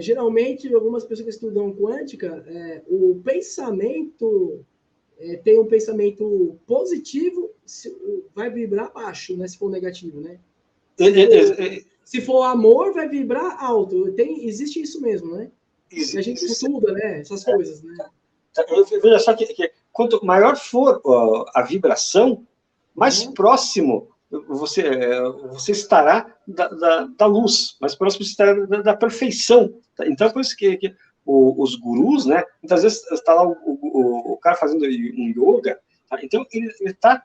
geralmente, algumas pessoas que estudam quântica, o pensamento tem um pensamento positivo, vai vibrar baixo, né, se for negativo, né? Se for amor, vai vibrar alto. Existe isso mesmo, né? A gente estuda, né, essas coisas, né? Veja só que quanto maior for a vibração, mais próximo você estará da luz, mais próximo você estará da perfeição. Então, por isso que os gurus, né, muitas vezes está lá o cara fazendo um yoga, tá? Então ele está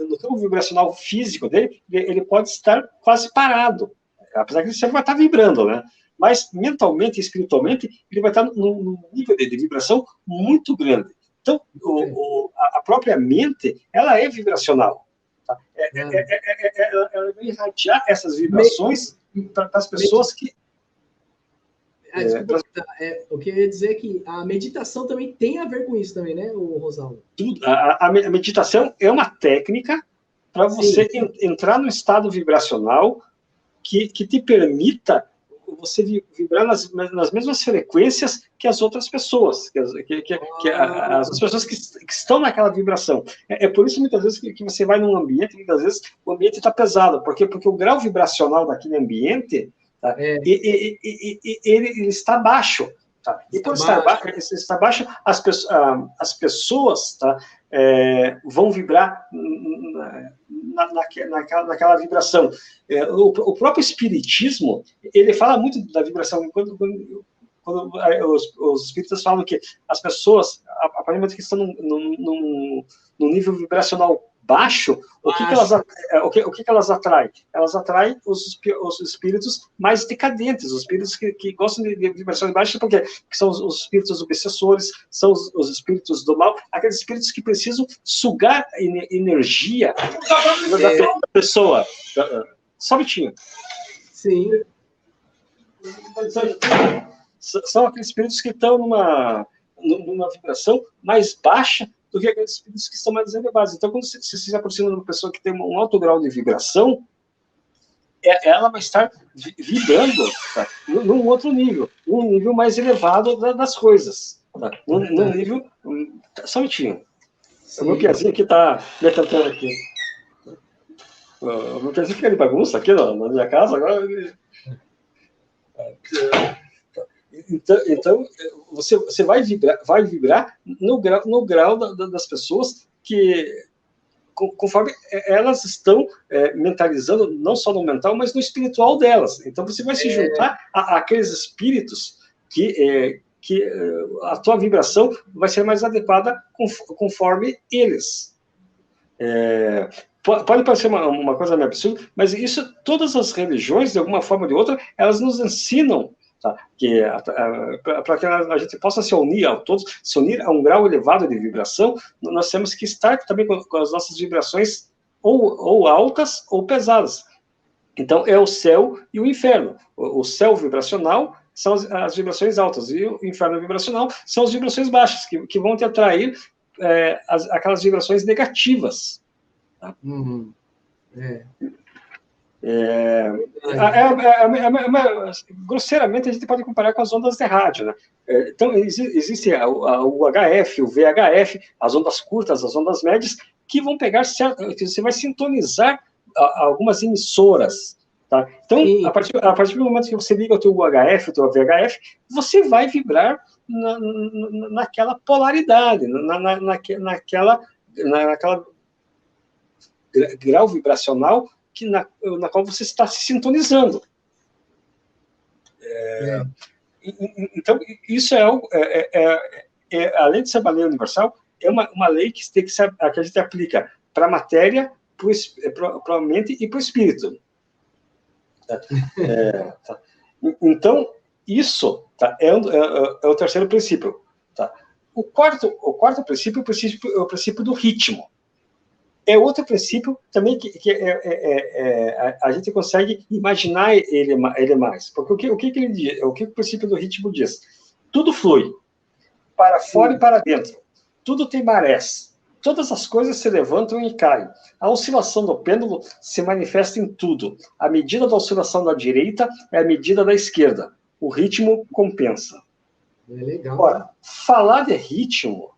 no campo vibracional físico dele, ele pode estar quase parado, apesar que ele sempre vai estar vibrando, né? Mas mentalmente e espiritualmente, ele vai estar num nível de vibração muito grande. Então, a própria mente, ela é vibracional. Tá? Ela vai irradiar essas vibrações para as pessoas que... eu queria dizer que a meditação também tem a ver com isso também, né, Rosaldo? A meditação é uma técnica para você entrar no estado vibracional que te permita você vibrar nas mesmas frequências que as outras pessoas, as pessoas que estão naquela vibração. É por isso, muitas vezes, que você vai num ambiente, muitas vezes, o ambiente está pesado. Porque o grau vibracional daquele ambiente, tá, ele está baixo. Tá? E por estar baixo, as pessoas tá, vão vibrar naquela vibração. O próprio espiritismo, ele fala muito da vibração. Quando os espíritas falam que as pessoas, aparentemente, que estão num nível vibracional baixo, o que elas atraem? Elas atraem os espíritos mais decadentes, os espíritos que gostam de vibrações baixas, porque são os espíritos obsessores, são os espíritos do mal, aqueles espíritos que precisam sugar energia da pessoa. Só um minutinho. Sim. São aqueles espíritos que estão numa vibração mais baixa do que aqueles espíritos que estão mais elevados. Então, quando você se aproxima de uma pessoa que tem um alto grau de vibração, ela vai estar vibrando, tá, num outro nível, um nível mais elevado das coisas. Tá? Num nível... Só um minutinho. O meu piazinho aqui está me atentando aqui. O meu piazinho fica de bagunça aqui na minha casa, agora... Então você vai vibrar no grau das pessoas que, conforme elas estão mentalizando, não só no mental, mas no espiritual delas. Então você vai se juntar àqueles espíritos que a tua vibração vai ser mais adequada conforme eles. Pode parecer uma coisa meio absurda, mas isso, todas as religiões, de alguma forma ou de outra, elas nos ensinam, tá, para que a gente possa se unir a todos, se unir a um grau elevado de vibração, nós temos que estar também com as nossas vibrações ou altas ou pesadas. Então, é o céu e o inferno. O céu vibracional são as vibrações altas, e o inferno vibracional são as vibrações baixas, que vão te atrair aquelas vibrações negativas. Tá? Grosseiramente, a gente pode comparar com as ondas de rádio, né? Então, existe o HF, o VHF, as ondas curtas, as ondas médias, que vão pegar que você vai sintonizar algumas emissoras. Tá? Então, a partir do momento que você liga o teu UHF, o teu VHF, você vai vibrar naquela polaridade, naquela grau vibracional na qual você está se sintonizando. Então, isso é algo, além de ser uma lei universal, é uma lei que a gente aplica para a matéria, para a mente e para o espírito. Tá? Então, isso, tá, é o terceiro princípio. Tá? O quarto princípio é o princípio do ritmo. É outro princípio também que a gente consegue imaginar ele mais. Porque o que ele diz? O que o princípio do ritmo diz? Tudo flui, para fora e para dentro. Tudo tem marés. Todas as coisas se levantam e caem. A oscilação do pêndulo se manifesta em tudo. A medida da oscilação da direita é a medida da esquerda. O ritmo compensa. Legal. Ora, falar de ritmo...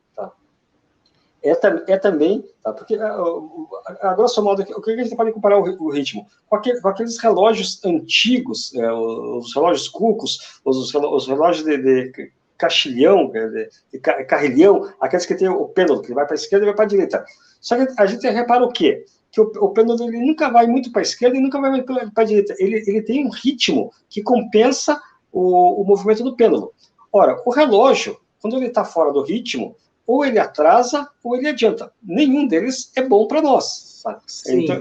É também, tá? Porque, a grosso modo, o que a gente pode comparar o ritmo? Com aqueles relógios antigos, os relógios cucos, os relógios de caixilhão, de carrilhão, aqueles que tem o pêndulo, que vai para a esquerda e vai para a direita. Só que a gente repara o quê? Que o pêndulo ele nunca vai muito para a esquerda e nunca vai para a direita. Ele tem um ritmo que compensa o movimento do pêndulo. Ora, o relógio, quando ele está fora do ritmo, ou ele atrasa, ou ele adianta. Nenhum deles é bom para nós. Sabe?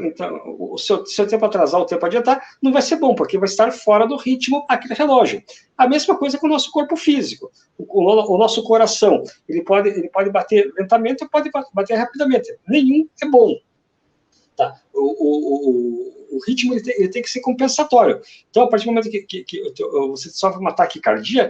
Então, se o tempo atrasar, o tempo adiantar, não vai ser bom, porque vai estar fora do ritmo aquele relógio. A mesma coisa com o nosso corpo físico. O nosso coração, ele pode bater lentamente ou pode bater rapidamente. Nenhum é bom. Tá? O ritmo ele tem que ser compensatório. Então, a partir do momento que você sofre uma taquicardia,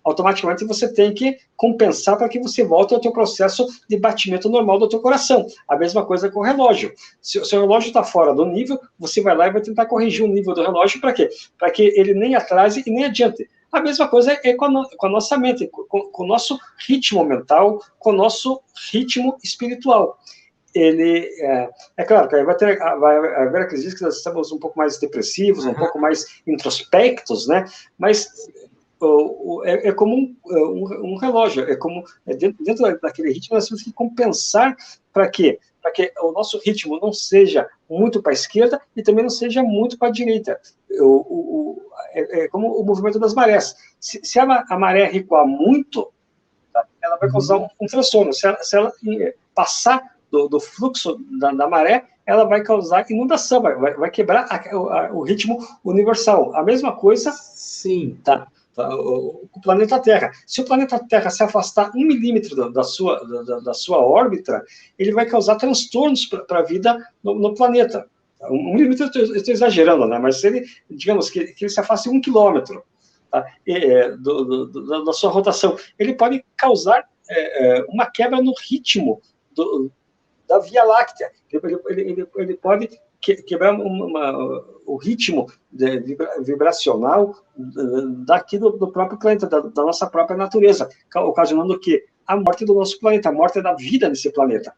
automaticamente você tem que compensar para que você volte ao teu processo de batimento normal do teu coração. A mesma coisa com o relógio. Se o seu relógio está fora do nível, você vai lá e vai tentar corrigir o nível do relógio para quê? Para que ele nem atrase e nem adiante. A mesma coisa é com a nossa mente, com o nosso ritmo mental, com o nosso ritmo espiritual. Ele, claro, que vai haver aqueles dias que nós estamos um pouco mais depressivos, um pouco mais introspectos, né? Mas é como um relógio, dentro daquele ritmo nós temos que compensar para quê? Para que o nosso ritmo não seja muito para a esquerda e também não seja muito para a direita. É como o movimento das marés. Se a maré recuar muito, tá, ela vai causar um transtorno. Se ela passar do fluxo da maré, ela vai causar inundação, vai quebrar o ritmo universal. A mesma coisa. Sim. Tá? O planeta Terra. Se o planeta Terra se afastar 1 milímetro da sua órbita, ele vai causar transtornos para a vida no planeta. 1 milímetro, eu estou exagerando, né? Mas se ele, digamos, que ele se afaste 1 quilômetro, tá? Da sua rotação, ele pode causar uma quebra no ritmo da Via Láctea. Ele pode quebrar o ritmo vibracional daqui do próprio planeta, da nossa própria natureza, ocasionando o quê? A morte do nosso planeta, a morte da vida nesse planeta.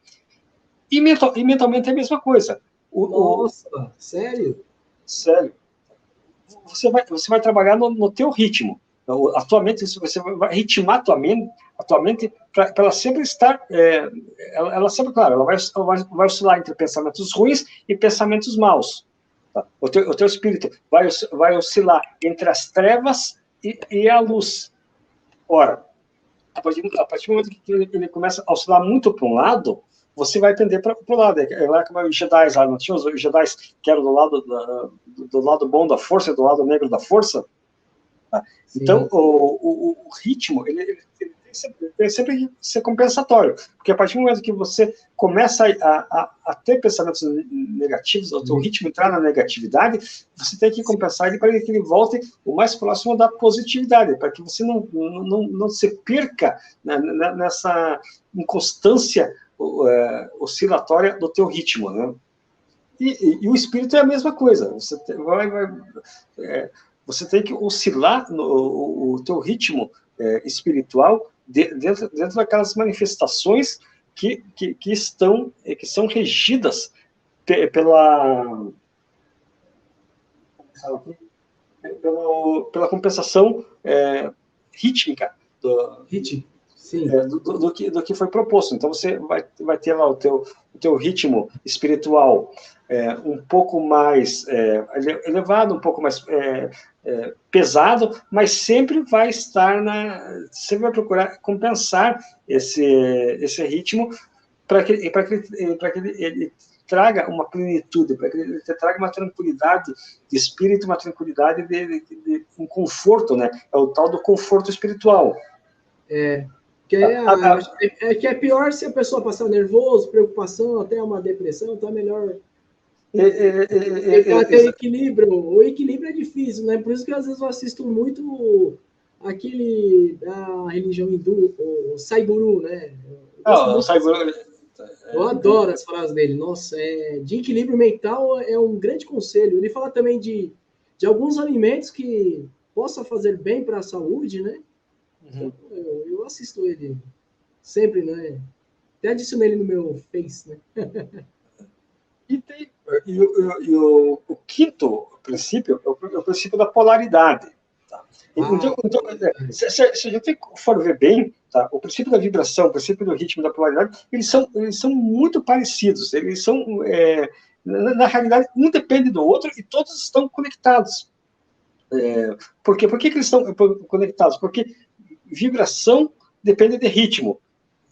E mentalmente é a mesma coisa. Nossa, sério? Sério. Você vai trabalhar no teu ritmo. A tua mente, você vai ritmar a tua mente para ela sempre estar, ela sempre, claro, ela vai oscilar entre pensamentos ruins e pensamentos maus. Tá? O teu espírito vai oscilar entre as trevas e a luz. Ora, a partir do momento que ele começa a oscilar muito para um lado, você vai tender para o lado. É como os Jedi, não tinha os Jedi que eram do lado bom da força e do lado negro da força? Tá? Então, o ritmo, ele tem sempre que ser compensatório, porque a partir do momento que você começa a ter pensamentos negativos, o teu ritmo entrar na negatividade, você tem que compensar ele para que ele volte o mais próximo da positividade, para que você não se perca, né, nessa inconstância oscilatória do teu ritmo, né? E o espírito é a mesma coisa. Você tem que oscilar o teu ritmo espiritual dentro daquelas manifestações que são regidas pela compensação rítmica do que foi proposto. Então você vai ter lá o teu ritmo espiritual um pouco mais elevado, um pouco mais pesado, mas sempre vai estar sempre vai procurar compensar esse ritmo para que ele traga uma plenitude, para que ele traga uma tranquilidade de espírito, uma tranquilidade um conforto, né? É o tal do conforto espiritual. Que é pior se a pessoa passar nervoso, preocupação, até uma depressão, então é melhor ter equilíbrio. O equilíbrio é difícil, né? Por isso que às vezes eu assisto muito aquele da religião hindu, o Sai Guru, né? Eu adoro as frases dele. Nossa, de equilíbrio mental é um grande conselho. Ele fala também de alguns alimentos que possam fazer bem para a saúde, né? Então, eu assisto ele sempre, né? Até adicionei ele no meu Face, né? E o quinto princípio é o princípio da polaridade. Tá? Então, se a gente for ver bem, tá? O princípio da vibração, o princípio do ritmo, da polaridade, eles são muito parecidos. Eles são, na realidade, um depende do outro e todos estão conectados. Por quê? Por que eles estão conectados? Porque vibração depende de ritmo.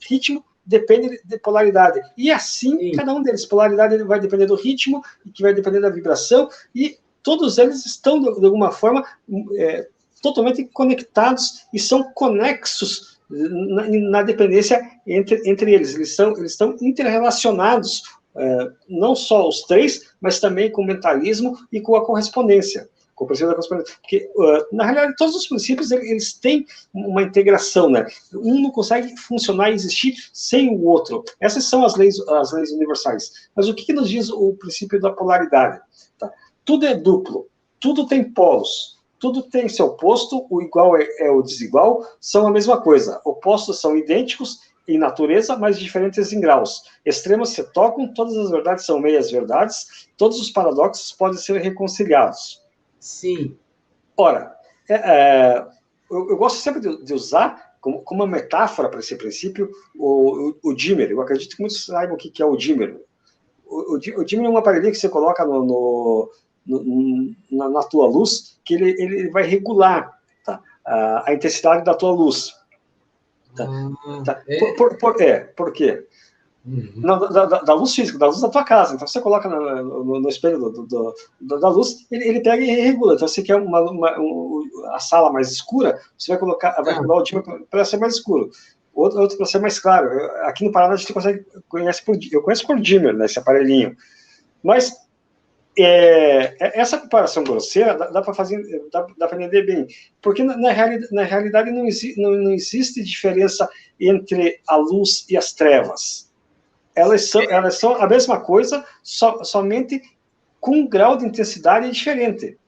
Ritmo depende de polaridade. E assim, cada um deles. Polaridade vai depender do ritmo, que vai depender da vibração, e todos eles estão, de alguma forma, totalmente conectados e são conexos na dependência entre eles. Eles estão interrelacionados, não só os três, mas também com o mentalismo e com a correspondência. Com o princípio da correspondência. Porque, na realidade, todos os princípios eles têm uma integração, né? Um não consegue funcionar e existir sem o outro. Essas são as leis universais. Mas o que nos diz o princípio da polaridade? Tá? Tudo é duplo, tudo tem polos, tudo tem seu oposto, o igual é o desigual, são a mesma coisa. Opostos são idênticos em natureza, mas diferentes em graus. Extremos se tocam, todas as verdades são meias verdades, todos os paradoxos podem ser reconciliados. Sim. Ora, eu gosto sempre de usar como uma metáfora para esse princípio o dimmer. Eu acredito que muitos saibam o que é o dimmer. O dimmer é um aparelho que você coloca na tua luz, que ele vai regular, tá, a intensidade da tua luz. Tá? Por quê? Não, da luz física, da luz da tua casa. Então, você coloca no espelho da luz, ele pega e regula. Então, você quer a sala mais escura, você vai regular o dimmer para ser mais escuro. Outro para ser mais claro. Aqui no Paraná, a gente eu conheço por dimmer, né, esse aparelhinho. Mas essa comparação grosseira dá para entender bem. Porque, na realidade, não existe diferença entre a luz e as trevas. Elas são a mesma coisa, somente com um grau de intensidade diferente.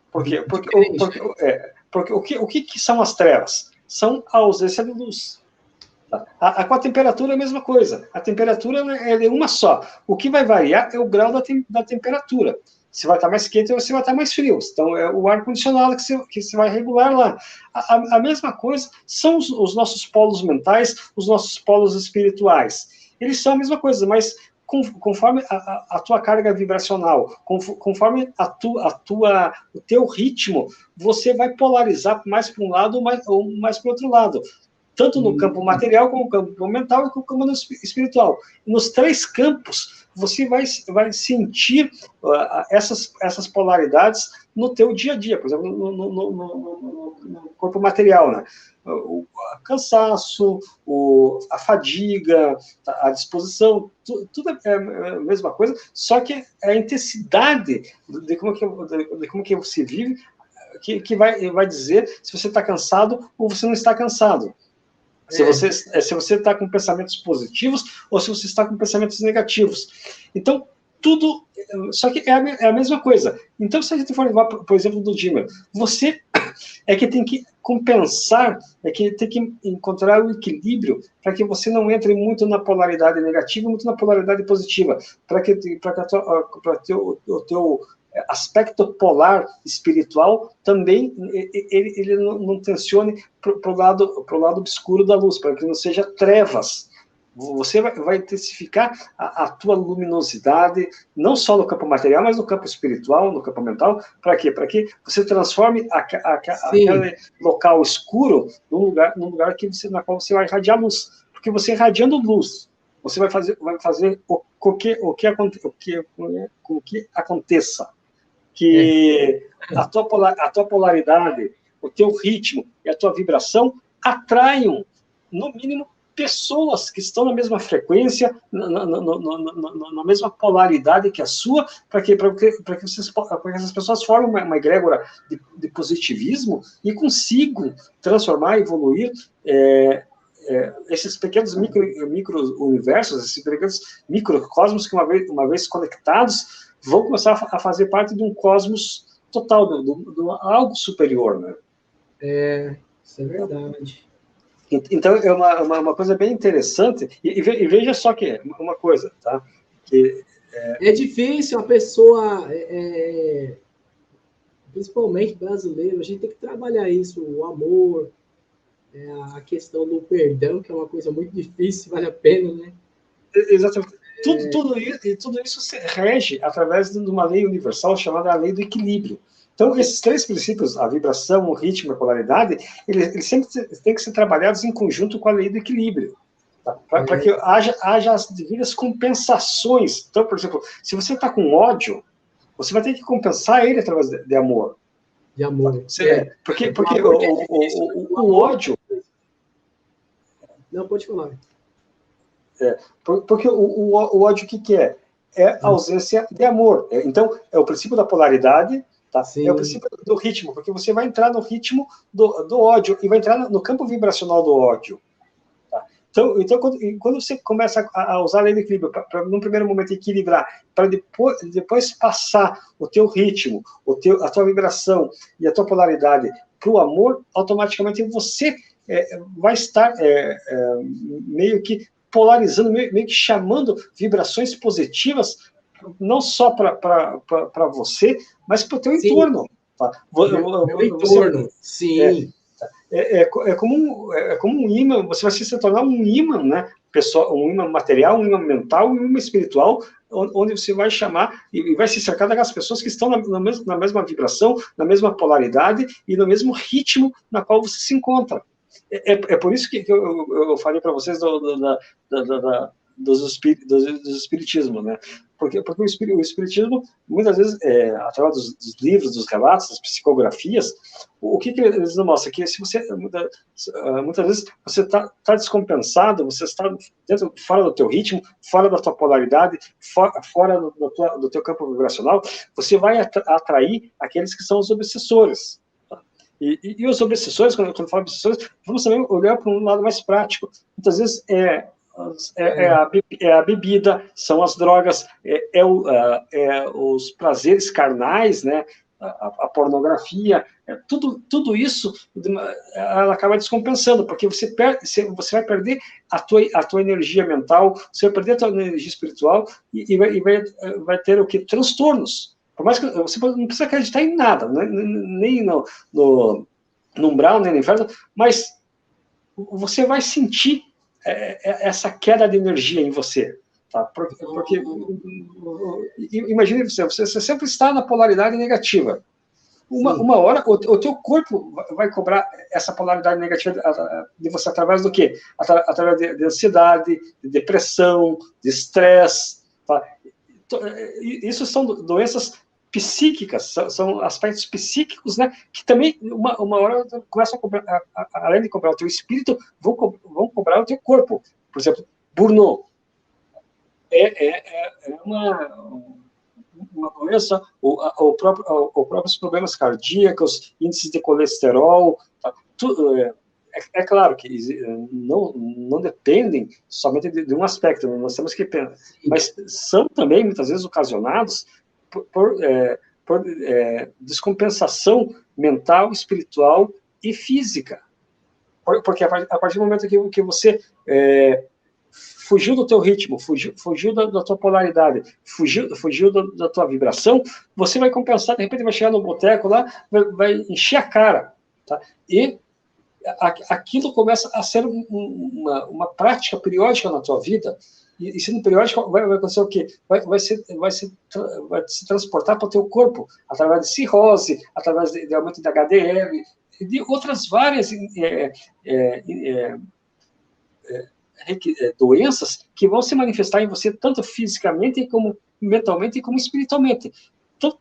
Por quê? Porque o que são as trevas? São a ausência de luz. Com a temperatura é a mesma coisa. A temperatura é uma só. O que vai variar é o grau da temperatura. Se vai estar mais quente ou se vai estar mais frio. Então, é o ar-condicionado que você vai regular lá. A mesma coisa são os nossos polos mentais, os nossos polos espirituais. Eles são a mesma coisa, mas conforme a tua carga vibracional, conforme o teu ritmo, você vai polarizar mais para um lado ou mais para o outro lado. Tanto no campo material, como no campo mental e como no campo espiritual. Nos três campos, você vai sentir essas polaridades no teu dia a dia, por exemplo, no corpo material, né? O cansaço, a fadiga, a disposição, tudo é a mesma coisa, só que a intensidade de como que você vive que vai dizer se você está cansado ou você não está cansado. Se você está com pensamentos positivos ou se você está com pensamentos negativos. Então, tudo... Só que é a mesma coisa. Então, se a gente for levar, por exemplo, do dimmer, você é que tem que compensar, é que tem que encontrar o equilíbrio para que você não entre muito na polaridade negativa, muito na polaridade positiva, para que o teu aspecto polar espiritual também ele não tensione para o lado obscuro da luz, para que não seja trevas. Você vai intensificar a tua luminosidade, não só no campo material, mas no campo espiritual, no campo mental. Para quê? Para que você transforme aquele local escuro num lugar na qual você vai irradiar luz. Porque você irradiando luz, você vai fazer com que aconteça. Que a tua polaridade, o teu ritmo e a tua vibração atraiam, no mínimo, pessoas que estão na mesma frequência, na mesma polaridade que a sua, para que essas pessoas formem uma egrégora de positivismo e consigam transformar, evoluir esses pequenos micro-universos, esses pequenos microcosmos que, uma vez conectados, vão começar a fazer parte de um cosmos total, de algo superior, né? Isso é verdade. Então, é uma coisa bem interessante, e veja só que uma coisa, tá? É difícil a pessoa, principalmente brasileiro, a gente tem que trabalhar isso, o amor, a questão do perdão, que é uma coisa muito difícil, vale a pena, né? Exatamente. Tudo isso se rege através de uma lei universal chamada a lei do equilíbrio. Então, esses três princípios, a vibração, o ritmo e a polaridade, eles sempre têm que ser trabalhados em conjunto com a lei do equilíbrio, tá? Para que haja as devidas compensações. Então, por exemplo, se você está com ódio, você vai ter que compensar ele através de amor. De amor. Porque o ódio... Não, pode falar. Porque o ódio, o que é? É a ausência de amor. Então, é o princípio da polaridade, tá? É o princípio do ritmo, porque você vai entrar no ritmo do ódio e vai entrar no campo vibracional do ódio. Tá? Então quando você começa a usar a lei do equilíbrio, para num primeiro momento equilibrar, para depois passar o teu ritmo, a tua vibração e a tua polaridade para o amor, automaticamente você vai estar meio que polarizando, meio que chamando vibrações positivas, não só para você, mas para o teu entorno. Tá? Meu entorno, sim. É como um imã, você vai se tornar um imã, né? Pessoal, um imã material, um imã mental, um imã espiritual, onde você vai chamar e vai se cercar daquelas pessoas que estão na mesma vibração, na mesma polaridade e no mesmo ritmo na qual você se encontra. É por isso que eu falei para vocês do espiritismo, né? Porque o espiritismo, muitas vezes, através dos livros, dos relatos, das psicografias, o que eles nos mostram? Que se você, muitas vezes, você está descompensado, você está fora do teu ritmo, fora da tua polaridade, fora do teu campo vibracional, você vai atrair aqueles que são os obsessores. E os obsessores, quando eu falo obsessores, vamos também olhar para um lado mais prático. Muitas vezes a bebida, são as drogas, os prazeres carnais, né? A pornografia, tudo isso ela acaba descompensando, porque você vai perder a tua energia mental, você vai perder a tua energia espiritual e vai ter o quê? Transtornos. Por mais que você não precisa acreditar em nada, né? Nem no umbral, nem no inferno, mas você vai sentir essa queda de energia em você. Tá? Porque imagine você sempre está na polaridade negativa. Uma hora, o teu corpo vai cobrar essa polaridade negativa de você através do quê? Através de ansiedade, de depressão, de estresse. Tá? Isso são doenças psíquicas, são aspectos psíquicos, né, que também, uma hora, começam a cobrar, além de cobrar o teu espírito, vão cobrar o teu corpo. Por exemplo, burnout. Uma doença, próprios problemas cardíacos, índices de colesterol, tá? É claro que não dependem somente de um aspecto, nós temos que pensar, mas são também, muitas vezes, ocasionados por descompensação mental, espiritual e física. Porque a partir do momento que você fugiu do teu ritmo, fugiu da tua polaridade, fugiu da tua vibração, você vai compensar, de repente vai chegar no boteco lá, vai encher a cara, tá? E aquilo começa a ser uma prática periódica na tua vida, e sendo periódico, vai acontecer o quê? Vai se transportar para o teu corpo, através de cirrose, através de aumento de HDL, e de outras várias doenças que vão se manifestar em você, tanto fisicamente, como mentalmente, como espiritualmente.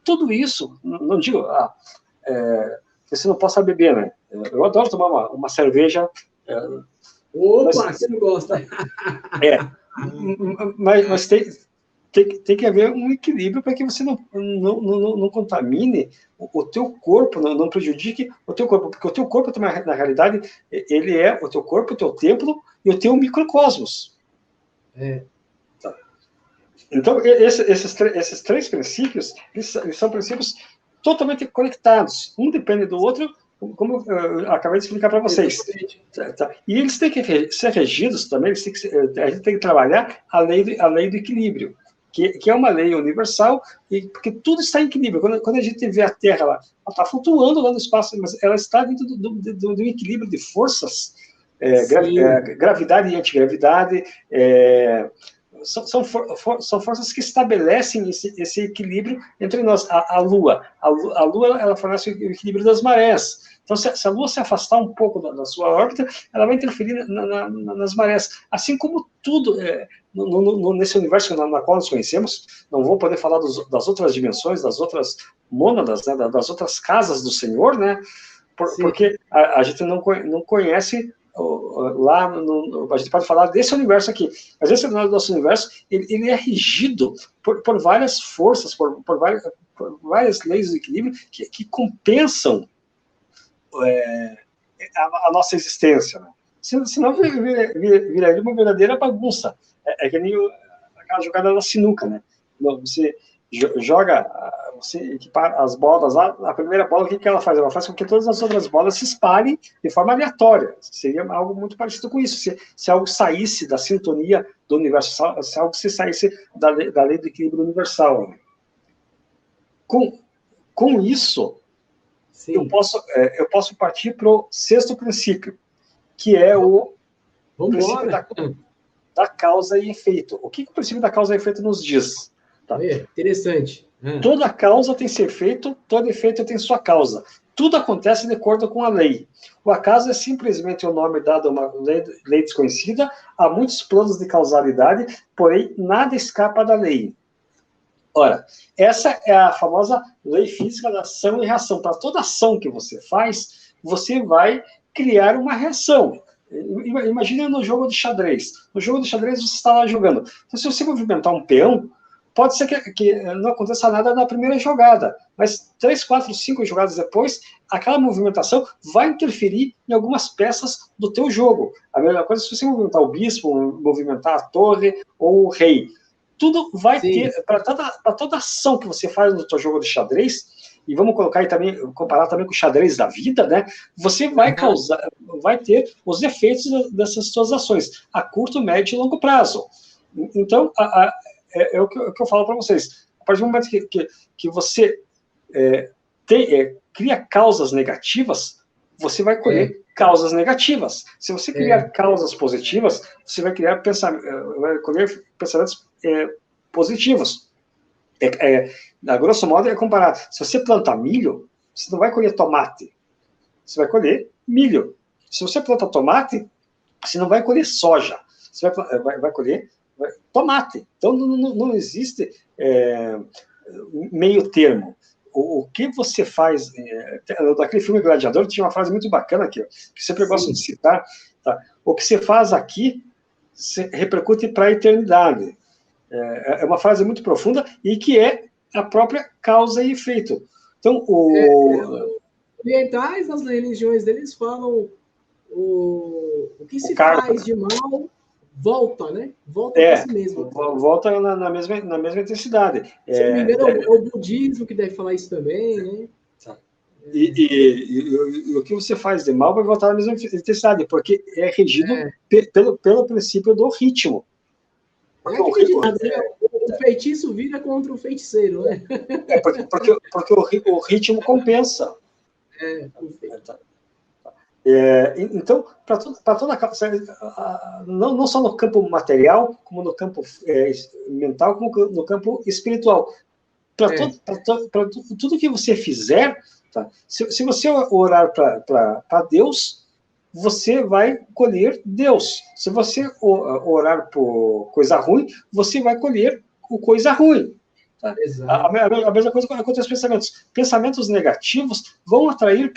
Tudo isso, não digo que você não possa beber, né? Eu adoro tomar uma cerveja. Opa, você não gosta. Mas tem que haver um equilíbrio para que você não contamine o teu corpo, não prejudique o teu corpo, porque o teu corpo, na realidade, ele é o teu corpo, o teu templo e o teu microcosmos. Tá. Então, esses três princípios, eles são princípios totalmente conectados. Um depende do outro, como eu acabei de explicar para vocês. Tá. E eles têm que ser regidos também, a gente tem que trabalhar a lei do equilíbrio, que é uma lei universal, porque tudo está em equilíbrio. Quando a gente vê a Terra, ela está flutuando lá no espaço, mas ela está dentro do equilíbrio de forças, gravidade e antigravidade, são forças que estabelecem esse equilíbrio entre nós. A Lua ela fornece o equilíbrio das marés. Então, se a Lua se afastar um pouco da sua órbita, ela vai interferir nas marés. Assim como tudo nesse universo na qual nos conhecemos, não vou poder falar das outras dimensões, das outras mônadas, né, das outras casas do Senhor, né, porque a gente não conhece. Lá a gente pode falar desse universo aqui, mas esse nosso universo ele é regido por várias forças, por várias leis do equilíbrio que compensam a nossa existência, né? Senão viraria uma verdadeira bagunça. É que nem aquela jogada da sinuca, né? Você joga, você equipar as bolas lá, a primeira bola, o que ela faz? Ela faz com que todas as outras bolas se espalhem de forma aleatória. Seria algo muito parecido com isso. Se algo saísse da sintonia do universo, se algo saísse da lei do equilíbrio universal. Né? Com isso, eu posso partir para o sexto princípio, que é o princípio da causa e efeito. O que o princípio da causa e efeito nos diz? Tá? Interessante. Toda causa tem seu efeito, todo efeito tem sua causa. tudo acontece de acordo com a lei. O acaso é simplesmente o nome dado a uma lei desconhecida, há muitos planos de causalidade, porém nada escapa da lei. Ora, essa é a famosa lei física da ação e reação. Para toda ação que você faz, você vai criar uma reação. Imagina no jogo de xadrez. No jogo de xadrez, você está lá jogando. Então, se você movimentar um peão, pode ser que não aconteça nada na primeira jogada, mas 3, 4, 5 jogadas depois, aquela movimentação vai interferir em algumas peças do teu jogo. A mesma coisa se você movimentar o bispo, movimentar a torre ou o rei. Tudo vai ter, para toda ação que você faz no teu jogo de xadrez, e vamos colocar aí também, comparar também com o xadrez da vida, né? Você vai vai ter os efeitos dessas suas ações, a curto, médio e longo prazo. Então, é o que eu falo para vocês. A partir do momento que você cria causas negativas, você vai colher causas negativas. Se você criar causas positivas, você vai colher pensamentos positivos. A grosso modo, é comparar. Se você plantar milho, você não vai colher tomate. Você vai colher milho. Se você planta tomate, você não vai colher soja. Você vai colher tomate. Então, não existe meio termo. O que você faz... Daquele filme Gladiador, tinha uma frase muito bacana aqui, que sempre gosto de citar. Tá? O que você faz aqui repercute para a eternidade. É uma frase muito profunda e que é a própria causa e efeito. Então, orientais, nas religiões deles, falam o que se faz de mal volta, né? Volta para si mesmo. Volta na mesma intensidade. Se não me engano, é o budismo que deve falar isso também, né? E o que você faz de mal vai voltar na mesma intensidade, porque é regido pelo princípio do ritmo. O feitiço vira contra o feiticeiro, né? Porque o ritmo compensa. Então, para toda não só no campo material, como no campo mental, como no campo espiritual. Para tudo que você fizer, tá? Se você orar para Deus, você vai colher Deus. Se você orar por coisa ruim, você vai colher coisa ruim. Tá? A mesma coisa acontece com os pensamentos. Pensamentos negativos vão atrair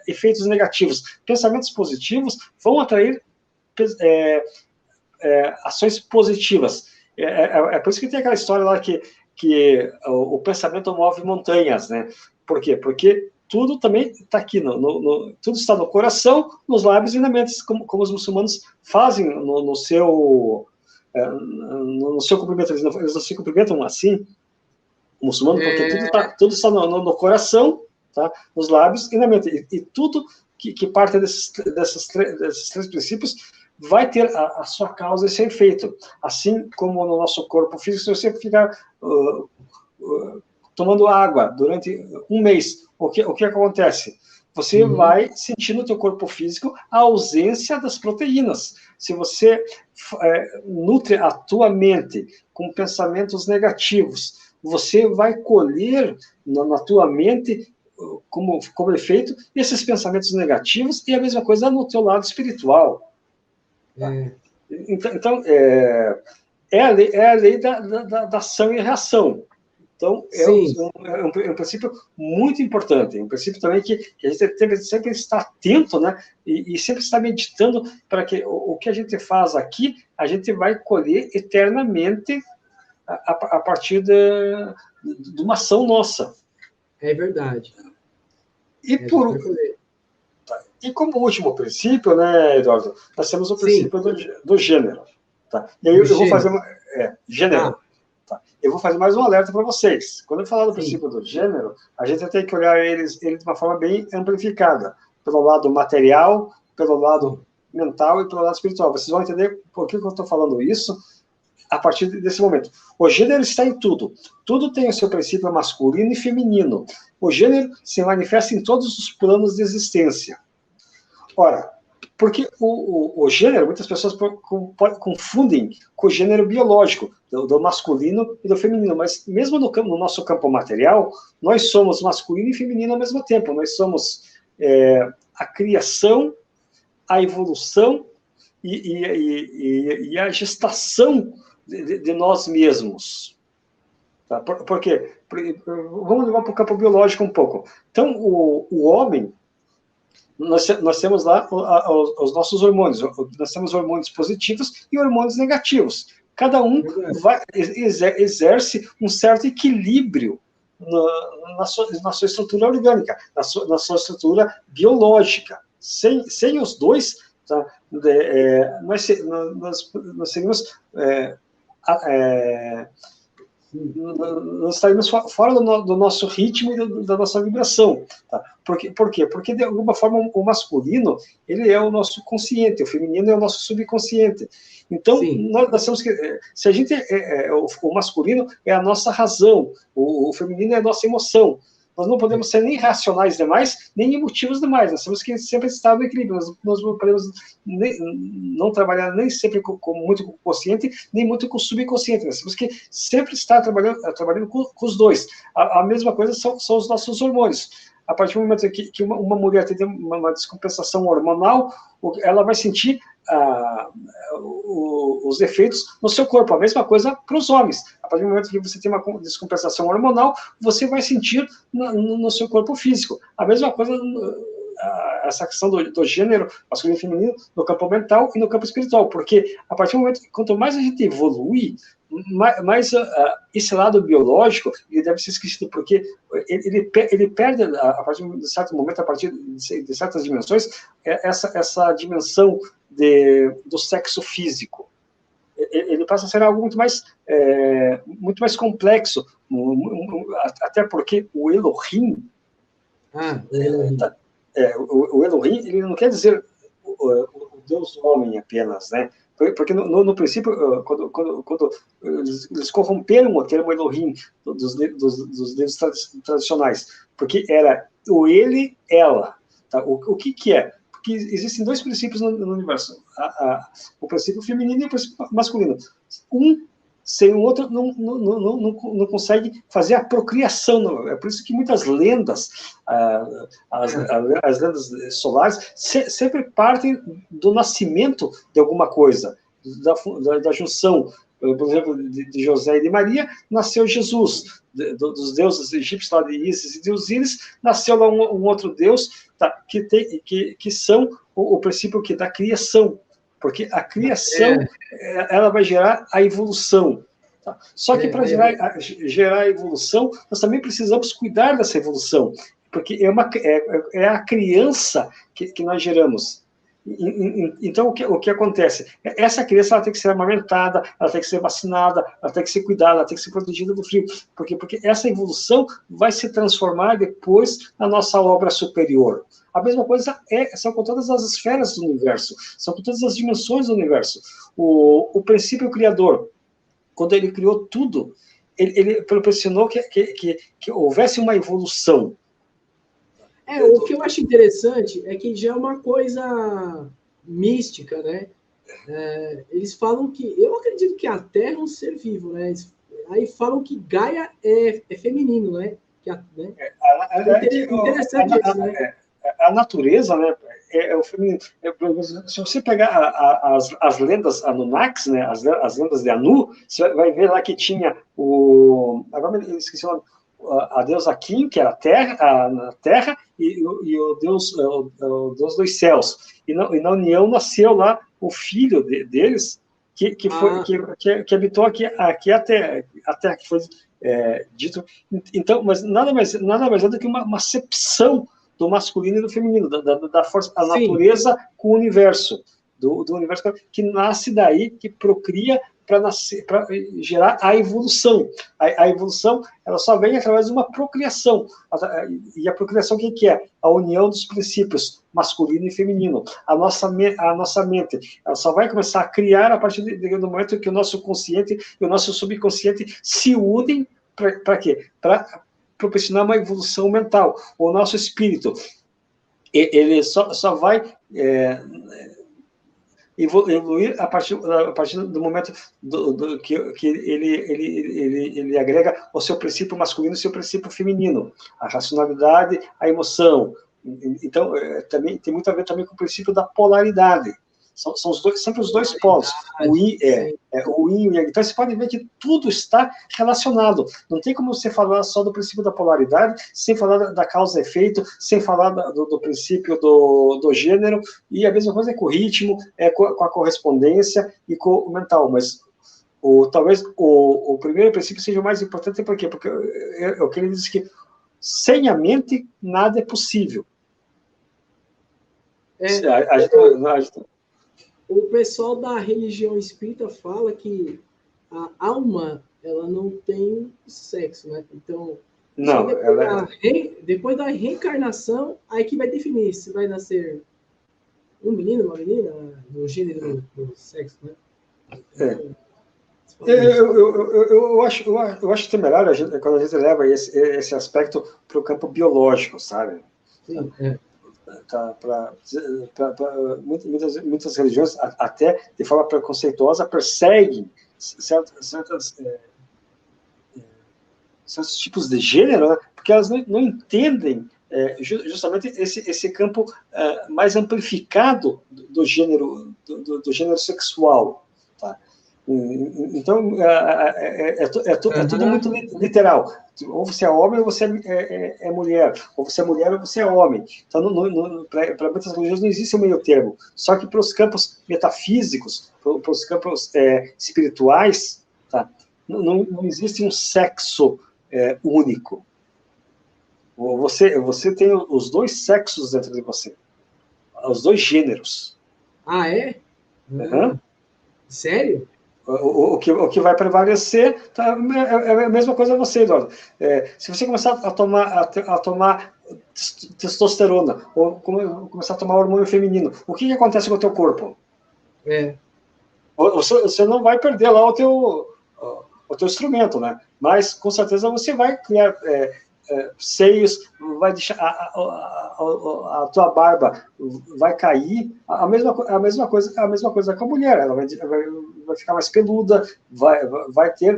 efeitos negativos. Pensamentos positivos vão atrair ações positivas. É por isso que tem aquela história lá que o pensamento move montanhas, né? Por quê? Porque tudo também está aqui, tudo está no coração, nos lábios e na mente, como os muçulmanos fazem no seu cumprimento. Eles não se cumprimentam assim, o muçulmano, porque tudo está no coração, tá? Nos lábios e na mente. E tudo que parte desses três princípios vai ter a sua causa e seu efeito. Assim como no nosso corpo físico, se você ficar tomando água durante um mês, o que acontece? Você vai sentir no teu corpo físico a ausência das proteínas. Se você nutre a tua mente com pensamentos negativos, você vai colher na tua mente, como efeito, esses pensamentos negativos, e a mesma coisa no teu lado espiritual. Então, é a lei da ação e reação. Então, é um princípio muito importante, um princípio também que a gente sempre está atento, né? E sempre está meditando para que o que a gente faz aqui, a gente vai colher eternamente a partir de uma ação nossa. É verdade. E como último princípio, né, Eduardo, nós temos o princípio do gênero. Tá? E aí eu vou fazer gênero. Tá? Eu vou fazer mais um alerta para vocês. Quando eu falar do princípio do gênero, a gente tem que olhar ele de uma forma bem amplificada, pelo lado material, pelo lado mental e pelo lado espiritual. Vocês vão entender por que eu estou falando isso a partir desse momento. O gênero está em tudo. Tudo tem o seu princípio masculino e feminino. O gênero se manifesta em todos os planos de existência. Ora, Porque o gênero, muitas pessoas confundem com o gênero biológico, do masculino e do feminino, mas mesmo no nosso campo material, nós somos masculino e feminino ao mesmo tempo, nós somos a criação, a evolução e a gestação de nós mesmos. Tá? Por quê? Vamos levar para o campo biológico um pouco. Então, o homem, nós temos lá os nossos hormônios. Nós temos hormônios positivos e hormônios negativos. Cada um exerce um certo equilíbrio na sua estrutura orgânica, na sua estrutura biológica. Sem os dois, tá? Nós seríamos... nós estaríamos fora do nosso ritmo e da nossa vibração. Tá? Por quê? Porque, de alguma forma, o masculino, ele é o nosso consciente, o feminino é o nosso subconsciente. Então, nós temos que... Se a gente... o masculino é a nossa razão, o feminino é a nossa emoção. Nós não podemos ser nem racionais demais, nem emotivos demais. Nós temos que sempre estar no equilíbrio. Nós não podemos não trabalhar nem sempre muito com o consciente, nem muito com o subconsciente. Nós temos que sempre estar trabalhando com os dois. A mesma coisa são os nossos hormônios. A partir do momento que uma mulher tem uma descompensação hormonal, ela vai sentir os efeitos no seu corpo. A mesma coisa para os homens. A partir do momento que você tem uma descompensação hormonal, você vai sentir no seu corpo físico. A mesma coisa, essa questão do gênero masculino e feminino, no campo mental e no campo espiritual. Porque a partir do momento que, quanto mais a gente evolui, mais esse lado biológico, ele deve ser esquecido, porque ele perde, a partir de certo momento, a partir de certas dimensões, essa dimensão do sexo físico. Ele passa a ser algo muito mais complexo, até porque o Elohim, o Elohim, ele não quer dizer o Deus homem apenas, né? Porque no princípio, quando eles corromperam o termo Elohim dos livros tradicionais, porque era o ele, ela. Tá? O que é? Porque existem dois princípios no universo, o princípio feminino e o princípio masculino. Um sem o outro não consegue fazer a procriação. É por isso que muitas lendas, as lendas solares, sempre partem do nascimento de alguma coisa, da junção, por exemplo, de José e de Maria, nasceu Jesus. Dos deuses egípcios, lá de Ísis e de Osíris, nasceu lá um outro deus, tá, que são o princípio da criação. Porque a criação, ela vai gerar a evolução. Tá? Só que para gerar a evolução, nós também precisamos cuidar dessa evolução. Porque é a criança que nós geramos. Então, o que acontece? Essa criança, ela tem que ser amamentada, ela tem que ser vacinada, ela tem que ser cuidada, ela tem que ser protegida do frio. Por quê? Porque essa evolução vai se transformar depois na nossa obra superior. A mesma coisa são com todas as esferas do universo, são com todas as dimensões do universo. O princípio criador, quando ele criou tudo, ele proporcionou que houvesse uma evolução. O que eu acho interessante é que já é uma coisa mística, né? Eles falam que... Eu acredito que a Terra é um ser vivo, né? Aí falam que Gaia é feminino, né? Interessante isso, né? A natureza, né, é o feminino. Se você pegar as lendas Anunnakis, né, as lendas de Anu, você vai ver lá que tinha agora eu esqueci o nome, a deusa Akin, que era a terra, e o Deus dos céus. E na união nasceu lá o filho deles, que habitou aqui a terra, que foi dito. Então, mas nada mais é do que uma acepção do masculino e do feminino, da força, a natureza com o universo, do universo que nasce daí, que procria para gerar a evolução. A evolução, ela só vem através de uma procriação. E a procriação, o que é? A união dos princípios masculino e feminino. A nossa mente, ela só vai começar a criar a partir do momento que o nosso consciente e o nosso subconsciente se unem para quê? Para proporcionar uma evolução mental. O nosso espírito, ele só vai evoluir a partir do momento que ele agrega o seu princípio masculino e o seu princípio feminino, a racionalidade, a emoção. Então, também tem muito a ver também com o princípio da polaridade. São sempre os dois polos, o yin e o yang. Então, você pode ver que tudo está relacionado. Não tem como você falar só do princípio da polaridade, sem falar da causa e efeito, sem falar do princípio do gênero, e a mesma coisa é com o ritmo, com a correspondência e com o mental. Mas talvez o primeiro princípio seja o mais importante, por quê? Porque o que ele diz que sem a mente nada é possível. O pessoal da religião espírita fala que a alma, ela não tem sexo, né? Então, não, depois da reencarnação, aí que vai definir se vai nascer um menino, uma menina, no gênero do sexo, né? Eu acho temerário quando a gente leva esse aspecto para o campo biológico, sabe? Sim, muitas religiões, até de forma preconceituosa, perseguem certos tipos de gênero, né? Porque elas não entendem justamente esse campo mais amplificado do gênero sexual, tá? Então, tudo muito literal. Ou você é homem ou você é mulher. Ou você é mulher ou você é homem. Então, para muitas religiões não existe um meio termo. Só que para os campos metafísicos, para os campos espirituais, tá? Não existe um sexo único. Você tem os dois sexos dentro de você. Os dois gêneros. Ah, é? Uhum. Sério? O que vai prevalecer tá, é a mesma coisa você, Eduardo. Se você começar a tomar testosterona, ou começar a tomar hormônio feminino, o que acontece com o teu corpo? Você não vai perder lá o teu instrumento, né? Mas, com certeza, você vai criar seios, vai deixar a tua barba vai cair, a mesma coisa com a mulher, ela vai ficar mais peluda, vai ter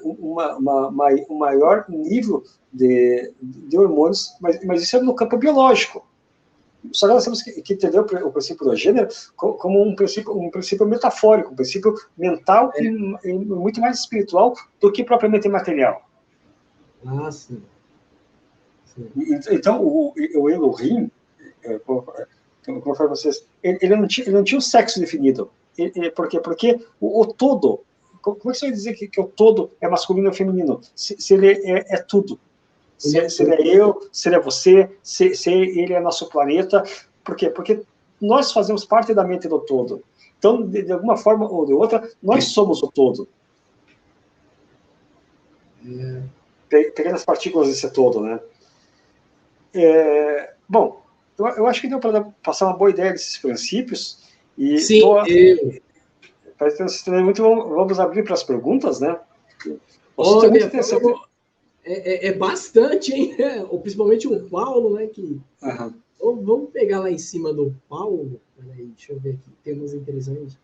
um maior nível de hormônios, mas isso é no campo biológico. Só que nós temos que entender o princípio do gênero como um princípio metafórico, um princípio mental e muito mais espiritual do que propriamente material. Ah, sim. Então, o Elohim, como eu falei para vocês, ele não tinha um sexo definido. Por quê? Porque o todo, como é que você vai dizer que o todo é masculino ou feminino? Se ele é tudo. Se ele é eu, se ele é você, se ele é nosso planeta. Por quê? Porque nós fazemos parte da mente do todo. Então, de alguma forma ou de outra, nós somos o todo. Pequenas partículas desse todo, né? Bom, eu acho que deu para passar uma boa ideia desses princípios. E sim, muito, vamos abrir para as perguntas, né? Olha, é bastante, hein? Principalmente o Paulo, né? Vamos pegar lá em cima do Paulo. Peraí, deixa eu ver aqui. Temos interessantes.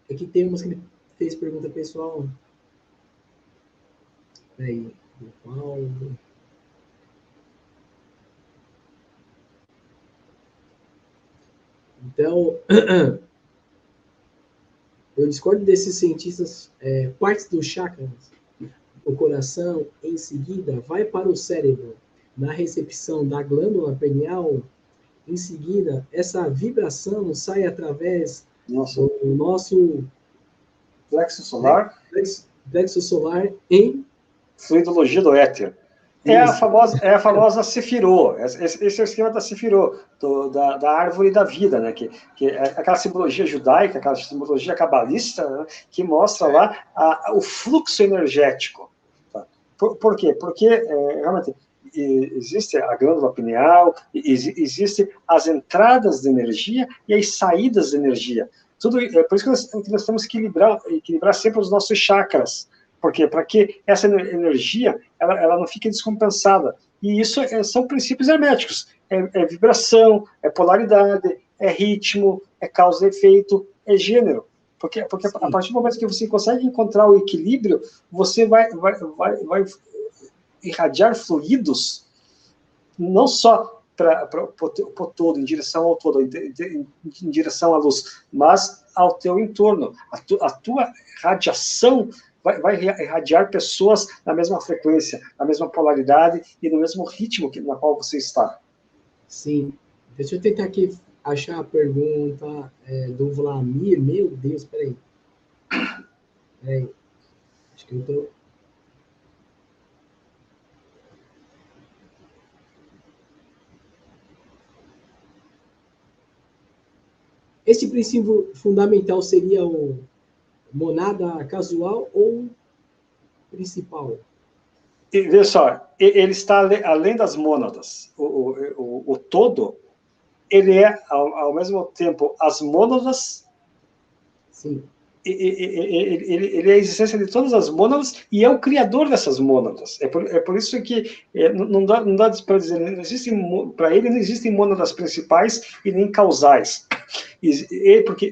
Aqui temos que ele fez pergunta pessoal. Peraí, do Paulo. Então, eu discordo desses cientistas, partes dos chakras, o coração, em seguida, vai para o cérebro, na recepção da glândula pineal, em seguida, essa vibração sai através do nosso plexo solar, em fluidologia do éter. É a famosa Sefirot. Esse é o esquema da Sefirot, da árvore da vida, né? Que é aquela simbologia judaica, aquela simbologia cabalista, né? Que mostra lá o fluxo energético. Tá? Por quê? Porque realmente existe a glândula pineal, existem as entradas de energia e as saídas de energia. Tudo, por isso que nós temos que equilibrar sempre os nossos chakras. Por quê? Para que essa energia ela não fique descompensada. E isso são princípios herméticos. é vibração, é polaridade, é ritmo, é causa e efeito, é gênero. Porque a partir do momento que você consegue encontrar o equilíbrio, você vai irradiar fluidos, não só para o todo, em direção ao todo, em direção à luz, mas ao teu entorno. A tua radiação vai irradiar pessoas na mesma frequência, na mesma polaridade e no mesmo ritmo na qual você está. Sim. Deixa eu tentar aqui achar a pergunta do Vlamir. Meu Deus, peraí. Acho que eu tô... Esse princípio fundamental seria o monada casual ou principal? E, veja só, ele está além das mônadas. O todo, ele é, ao mesmo tempo, as mônadas. Sim. Ele é a existência de todas as mônadas e é o criador dessas mônadas. É por isso que não dá para dizer, para ele não existem mônadas principais e nem causais.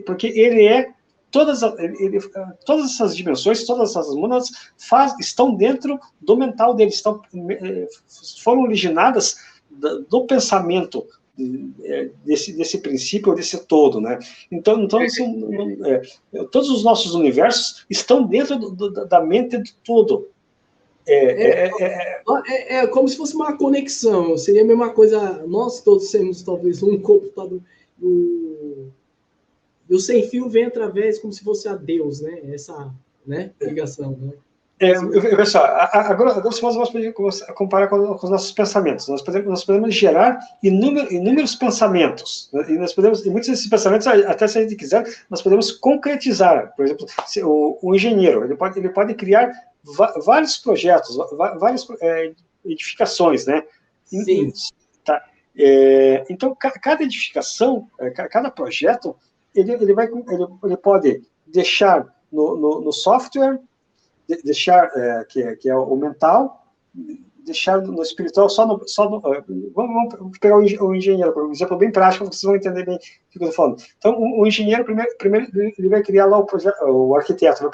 Porque ele é todas essas dimensões, todas essas mônadas estão dentro do mental dele, foram originadas do pensamento desse princípio, desse todo, né? Então todos os nossos universos estão dentro da mente do todo. É como se fosse uma conexão, seria a mesma coisa, nós todos temos talvez um computador, e o sem fio vem através, como se fosse a Deus, né? Essa, né, ligação, né? Pessoal, agora nós vamos comparar com os nossos pensamentos. Nós podemos gerar inúmeros pensamentos, né? E muitos desses pensamentos, até se a gente quiser, nós podemos concretizar. Por exemplo, o engenheiro, ele pode criar vários projetos, várias edificações, né? Sim. Tá? Então, cada edificação, cada projeto, ele pode deixar no software, deixar, que é o mental, deixar no espiritual vamos pegar o engenheiro, por um exemplo bem prático, vocês vão entender bem o que eu estou falando. Então, o engenheiro, primeiro ele vai criar lá o arquiteto,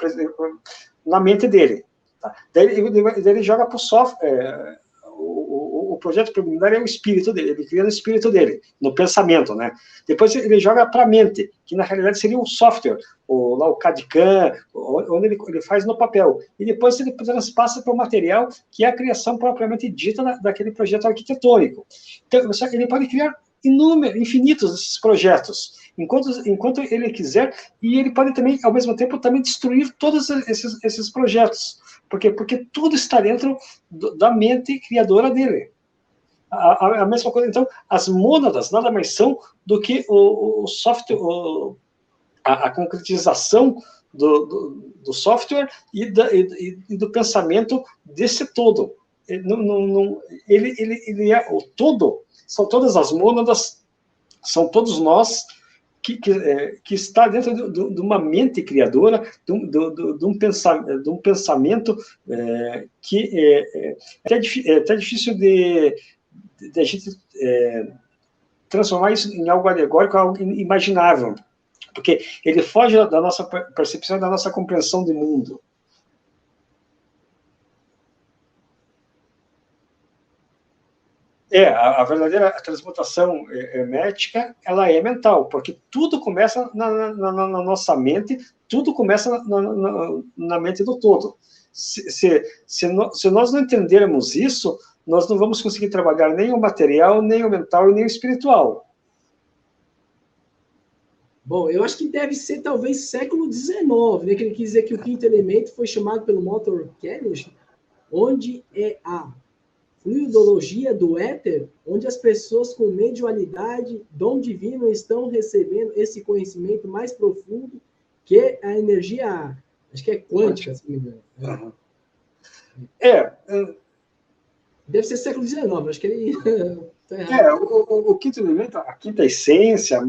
na mente dele. Tá? Daí ele joga para o software, o projeto preliminar é o espírito dele, ele cria no espírito dele, no pensamento, né? Depois ele joga para a mente, que na realidade seria um software, lá o CAD/CAM, onde ele faz no papel. E depois ele transpassa para o material, que é a criação propriamente dita daquele projeto arquitetônico. Então, ele pode criar infinitos desses projetos, enquanto ele quiser, e ele pode também, ao mesmo tempo, também destruir todos esses projetos. Porque tudo está dentro da mente criadora dele. A mesma coisa, então, as mônadas nada mais são do que o software, a concretização do software e do pensamento desse todo. Ele é o todo, são todas as mônadas, são todos nós que está dentro de uma mente criadora, de um pensamento que é até difícil de a gente transformar isso em algo alegórico, algo imaginável, porque ele foge da nossa percepção, da nossa compreensão do mundo. A verdadeira transmutação hermética, ela é mental, porque tudo começa na nossa mente, tudo começa na mente do todo. Se nós não entendermos isso, nós não vamos conseguir trabalhar nem o material, nem o mental e nem o espiritual. Bom, eu acho que deve ser talvez século XIX, né? Que ele quis dizer que o quinto elemento foi chamado pelo Motor Kelly, onde é a fluidologia do éter, onde as pessoas com mediunidade, dom divino, estão recebendo esse conhecimento mais profundo que a energia, acho que é quântica, se não me engano. Deve ser século XIX, acho que ele... o quinto elemento, a quinta essência,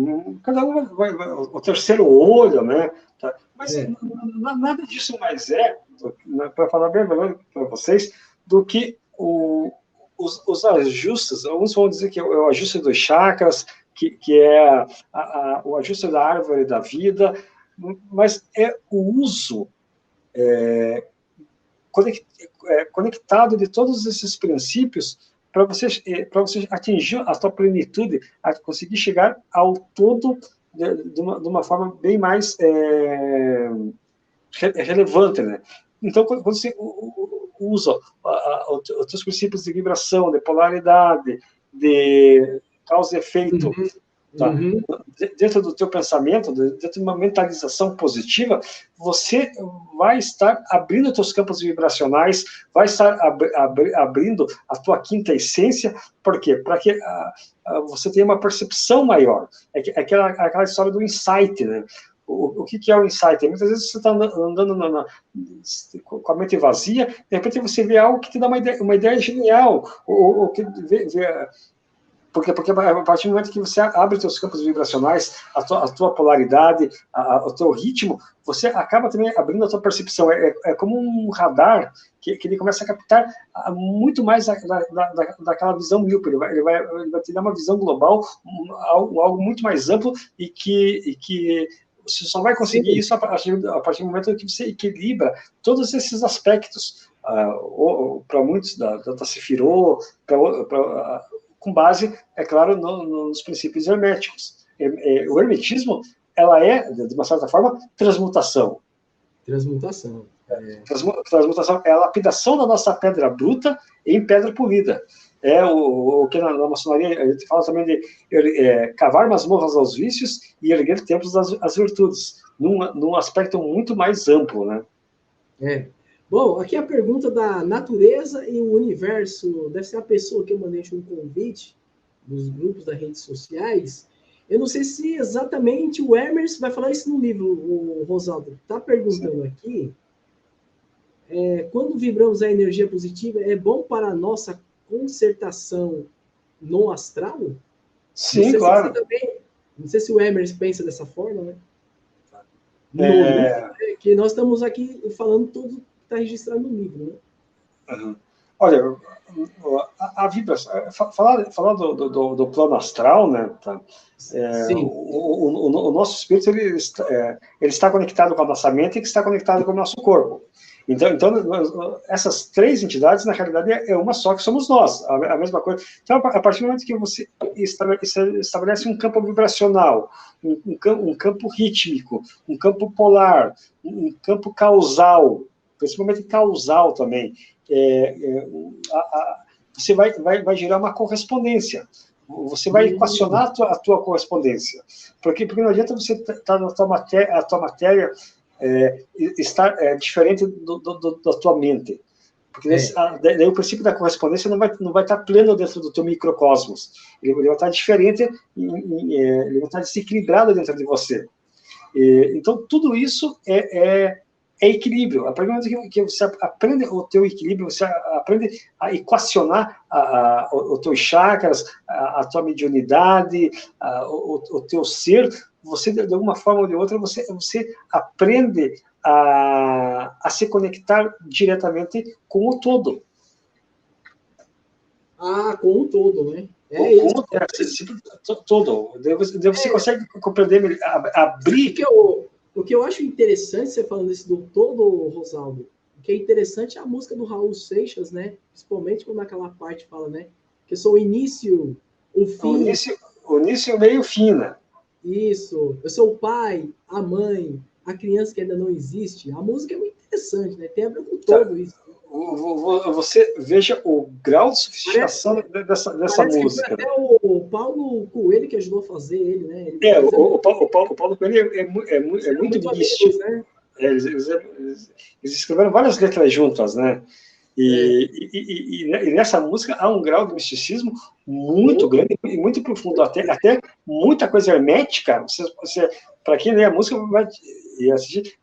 cada um vai o terceiro olho, né? Mas nada disso mais para falar bem para vocês, do que o os ajustes, alguns vão dizer que é o ajuste dos chakras, que é o ajuste da árvore da vida, mas é o uso conectado de todos esses princípios para você atingir a sua plenitude, a conseguir chegar ao todo de uma forma bem mais relevante, né? Então, quando você usa os seus princípios de vibração, de polaridade, de causa e efeito, tá? Dentro do teu pensamento, dentro de uma mentalização positiva, você vai estar abrindo os teus campos vibracionais, vai estar abrindo a tua quinta essência. Por quê? Para que você tenha uma percepção maior. É aquela história do insight, né? O que é o insight? Muitas vezes você está andando com a mente vazia, de repente você vê algo que te dá uma ideia genial, ou que porque a partir do momento que você abre os seus campos vibracionais, a tua polaridade, o teu ritmo, você acaba também abrindo a tua percepção. É como um radar que ele começa a captar muito mais daquela visão míope. Ele vai te dar uma visão global, algo muito mais amplo e que você só vai conseguir isso a partir do momento que você equilibra todos esses aspectos. Para muitos da Sefirot, com base, é claro, nos princípios herméticos. O hermetismo, ela é, de uma certa forma, transmutação. Transmutação. Transmutação é a lapidação da nossa pedra bruta em pedra polida. É o que na maçonaria a gente fala também de cavar masmorras aos vícios e erguer templos às virtudes, num aspecto muito mais amplo, né? Bom, aqui a pergunta da natureza e o universo. Deve ser a pessoa que eu mandei um convite nos grupos das redes sociais. Eu não sei se exatamente o Hermes vai falar isso no livro, o Rosaldo. Está perguntando aqui. Quando vibramos a energia positiva, é bom para a nossa concertação no astral? Sim, claro. Não sei se o Hermes pensa dessa forma, né? Que nós estamos aqui falando tudo está registrado no livro, né? Uhum. Olha, a vibração, falar do plano astral, né? Tá? O nosso espírito ele está conectado com a nossa mente e está conectado com o nosso corpo. Então, essas três entidades, na realidade, é uma só, que somos nós, a mesma coisa. Então, a partir do momento que você estabelece um campo vibracional, um campo rítmico, um campo polar, um campo causal, principalmente causal também, você vai gerar uma correspondência. Você vai equacionar a tua correspondência. Porque não adianta você estar na tua matéria estar diferente da tua mente. Porque daí o princípio da correspondência não vai estar pleno dentro do teu microcosmos. Ele vai estar diferente, ele vai estar desequilibrado dentro de você. Então, tudo isso é equilíbrio. A partir do momento que você aprende o teu equilíbrio, você aprende a equacionar os teus chakras, a tua mediunidade, o teu ser, você, de alguma forma ou de outra, você aprende a se conectar diretamente com o todo. Com o todo, né? Todo. Você consegue compreender, abrir... O que eu acho interessante, você falando isso do todo, Rosaldo, o que é interessante é a música do Raul Seixas, né? Principalmente quando aquela parte fala, né? Que eu sou o início, o fim... O início, o meio e o fim, né? Isso. Eu sou o pai, a mãe, a criança que ainda não existe. A música é muito interessante, né? Tem a ver com todo isso. Você veja o grau de sofisticação dessa música. Até o Paulo Coelho que ajudou a fazer ele, né? O Paulo Coelho é muito místico. Né? Eles escreveram várias letras juntas, né? E nessa música há um grau de misticismo muito grande e muito profundo, até muita coisa hermética. Para quem lê a música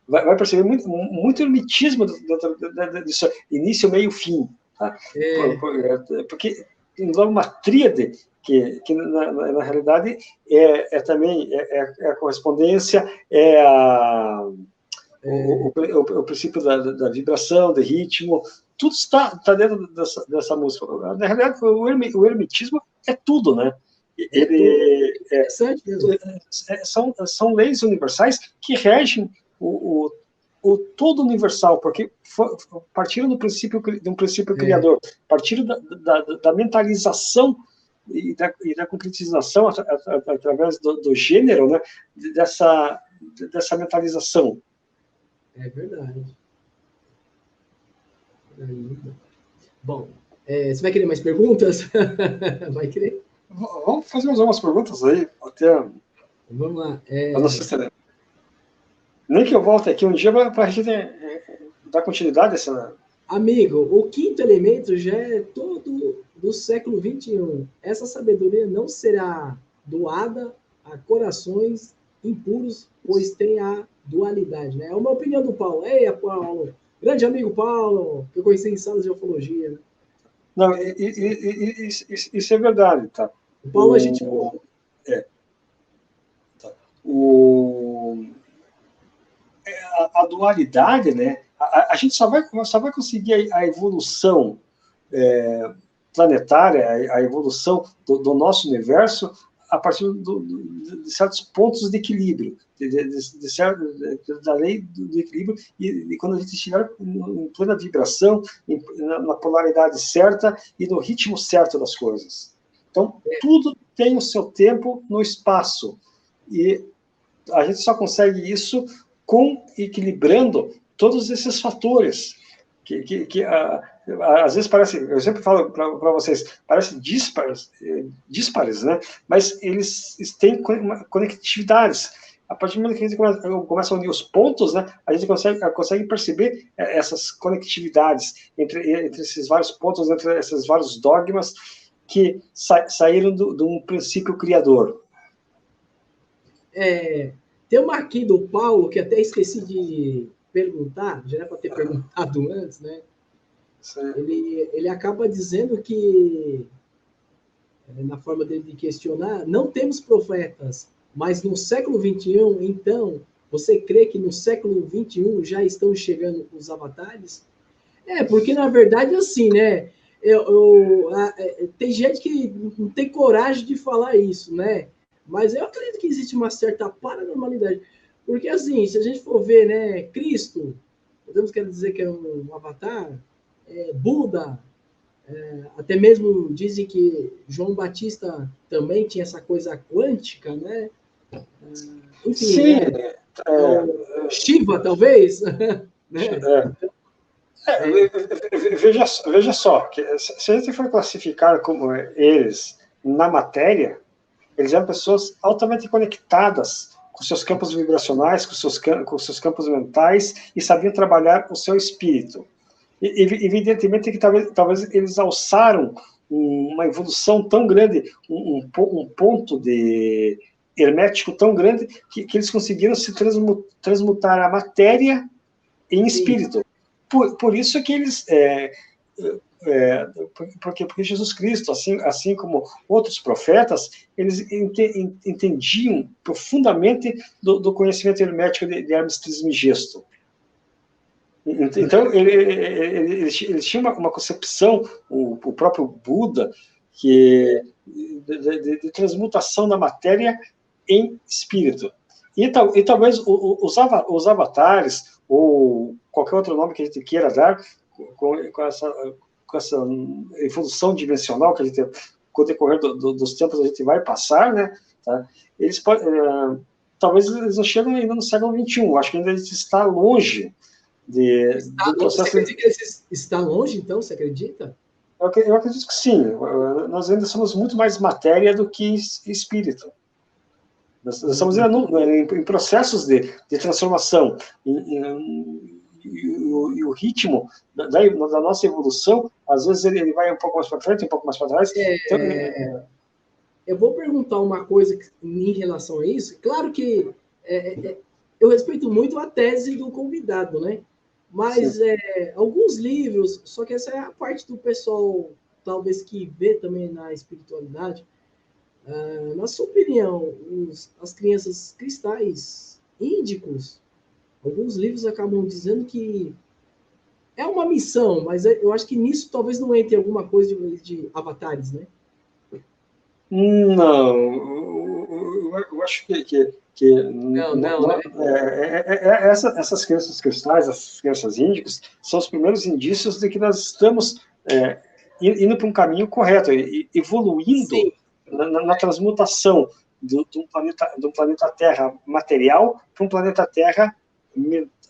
vai perceber muito hermetismo disso, início, meio, fim. Tá? Porque engloba uma tríade que na realidade também a correspondência, o princípio da vibração, do ritmo, tudo está dentro dessa música. Na realidade, o hermetismo é tudo, né? Ele interessante mesmo. São leis universais que regem o todo universal, porque partiram de um princípio criador, partiram da mentalização e da concretização através do gênero, né? Dessa mentalização. É verdade. Bom, você vai querer mais perguntas? Vai querer? Vamos fazer mais algumas perguntas aí, até... Vamos lá. Nem que eu volte aqui um dia para a gente dar continuidade a essa... Amigo, o quinto elemento já é todo do século XXI. Essa sabedoria não será doada a corações impuros, pois tem a dualidade, né? É uma opinião do Paulo. Ei, Paulo, grande amigo Paulo, que eu conheci em salas de ufologia. Né? Não, isso é verdade, tá? O Paulo a gente... A dualidade, né? A gente só vai conseguir a evolução planetária, a evolução do nosso universo a partir de certos pontos de equilíbrio, da lei do equilíbrio, e quando a gente estiver em plena vibração, na polaridade certa e no ritmo certo das coisas. Então, tudo tem o seu tempo no espaço, e a gente só consegue isso equilibrando todos esses fatores, que às vezes parece, eu sempre falo para vocês, parecem díspares, né? Mas eles têm conectividades. A partir do momento que a gente começa a unir os pontos, né, a gente consegue perceber essas conectividades entre esses vários pontos, entre esses vários dogmas que saíram de um princípio criador. Tem uma aqui do Paulo, que até esqueci de perguntar, já era para ter perguntado antes, né? Ele acaba dizendo que, na forma dele de questionar, não temos profetas, mas no século XXI, então, você crê que no século XXI já estão chegando os avatares? Porque na verdade, assim, né? Tem gente que não tem coragem de falar isso, né? Mas eu acredito que existe uma certa paranormalidade. Porque, assim, se a gente for ver, né, Cristo, podemos querer dizer que é um avatar, Buda, até mesmo dizem que João Batista também tinha essa coisa quântica, né? Enfim, sim, Shiva, talvez, né? Veja só, que se a gente for classificar como eles na matéria, eles eram pessoas altamente conectadas com seus campos vibracionais, com seus campos mentais, e sabiam trabalhar o seu espírito. E, evidentemente que talvez eles alçaram uma evolução tão grande, um ponto de hermético tão grande, que eles conseguiram se transmutar a matéria em espírito. Por isso que eles... porque Jesus Cristo, assim como outros profetas, eles entendiam profundamente do conhecimento hermético de Hermes Trismegisto. Então, eles tinham uma concepção, o próprio Buda, de transmutação da matéria em espírito. E talvez os avatares, ou qualquer outro nome que a gente queira dar, com essa evolução dimensional que a gente, com o decorrer dos tempos, a gente vai passar, né? Tá? Eles talvez eles não chegam ainda no século XXI. Acho que ainda a gente está longe do processo. Você acredita que está longe, então? Você acredita? Eu acredito que sim. Nós ainda somos muito mais matéria do que espírito. Nós estamos em processos de transformação. E o ritmo da nossa evolução, às vezes ele vai um pouco mais para frente, um pouco mais para trás. Eu vou perguntar uma coisa em relação a isso. Claro que eu respeito muito a tese do convidado, né? Mas alguns livros, só que essa é a parte do pessoal, talvez, que vê também na espiritualidade. Na sua opinião, as crianças cristais índicos, alguns livros acabam dizendo que é uma missão, mas eu acho que nisso talvez não entre alguma coisa de avatares, né? Não, eu acho que Não, né? essas crenças cristais, essas crenças índicas, são os primeiros indícios de que nós estamos indo para um caminho correto, evoluindo Sim. na transmutação de um planeta Terra material para um planeta Terra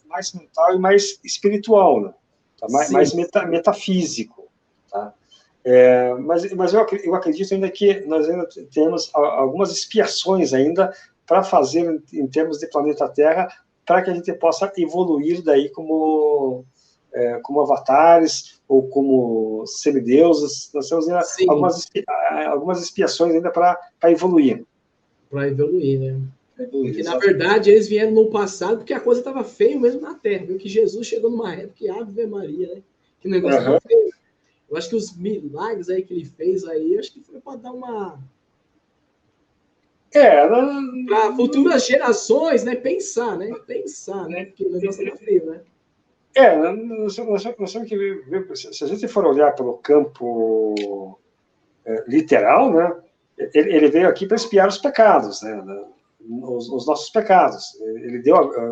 mais mental e mais espiritual, né? Tá? Mais metafísico. Tá? Mas eu acredito ainda que nós ainda temos algumas expiações ainda para fazer em termos de planeta Terra, para que a gente possa evoluir daí como avatares ou como semideuses. Nós temos ainda algumas expiações ainda para evoluir. Para evoluir, né? Porque, na verdade, eles vieram no passado porque a coisa estava feia mesmo na Terra. Viu que Jesus chegou numa época que Ave Maria, né? Que o negócio estava feio. Eu acho que os milagres aí que ele fez aí, acho que foi para dar uma... para futuras gerações, né? Pensar, né? Porque o negócio estava feio, né? Nós temos que ver, se a gente for olhar pelo campo literal, né? Ele veio aqui para expiar os pecados, né? Os nossos pecados.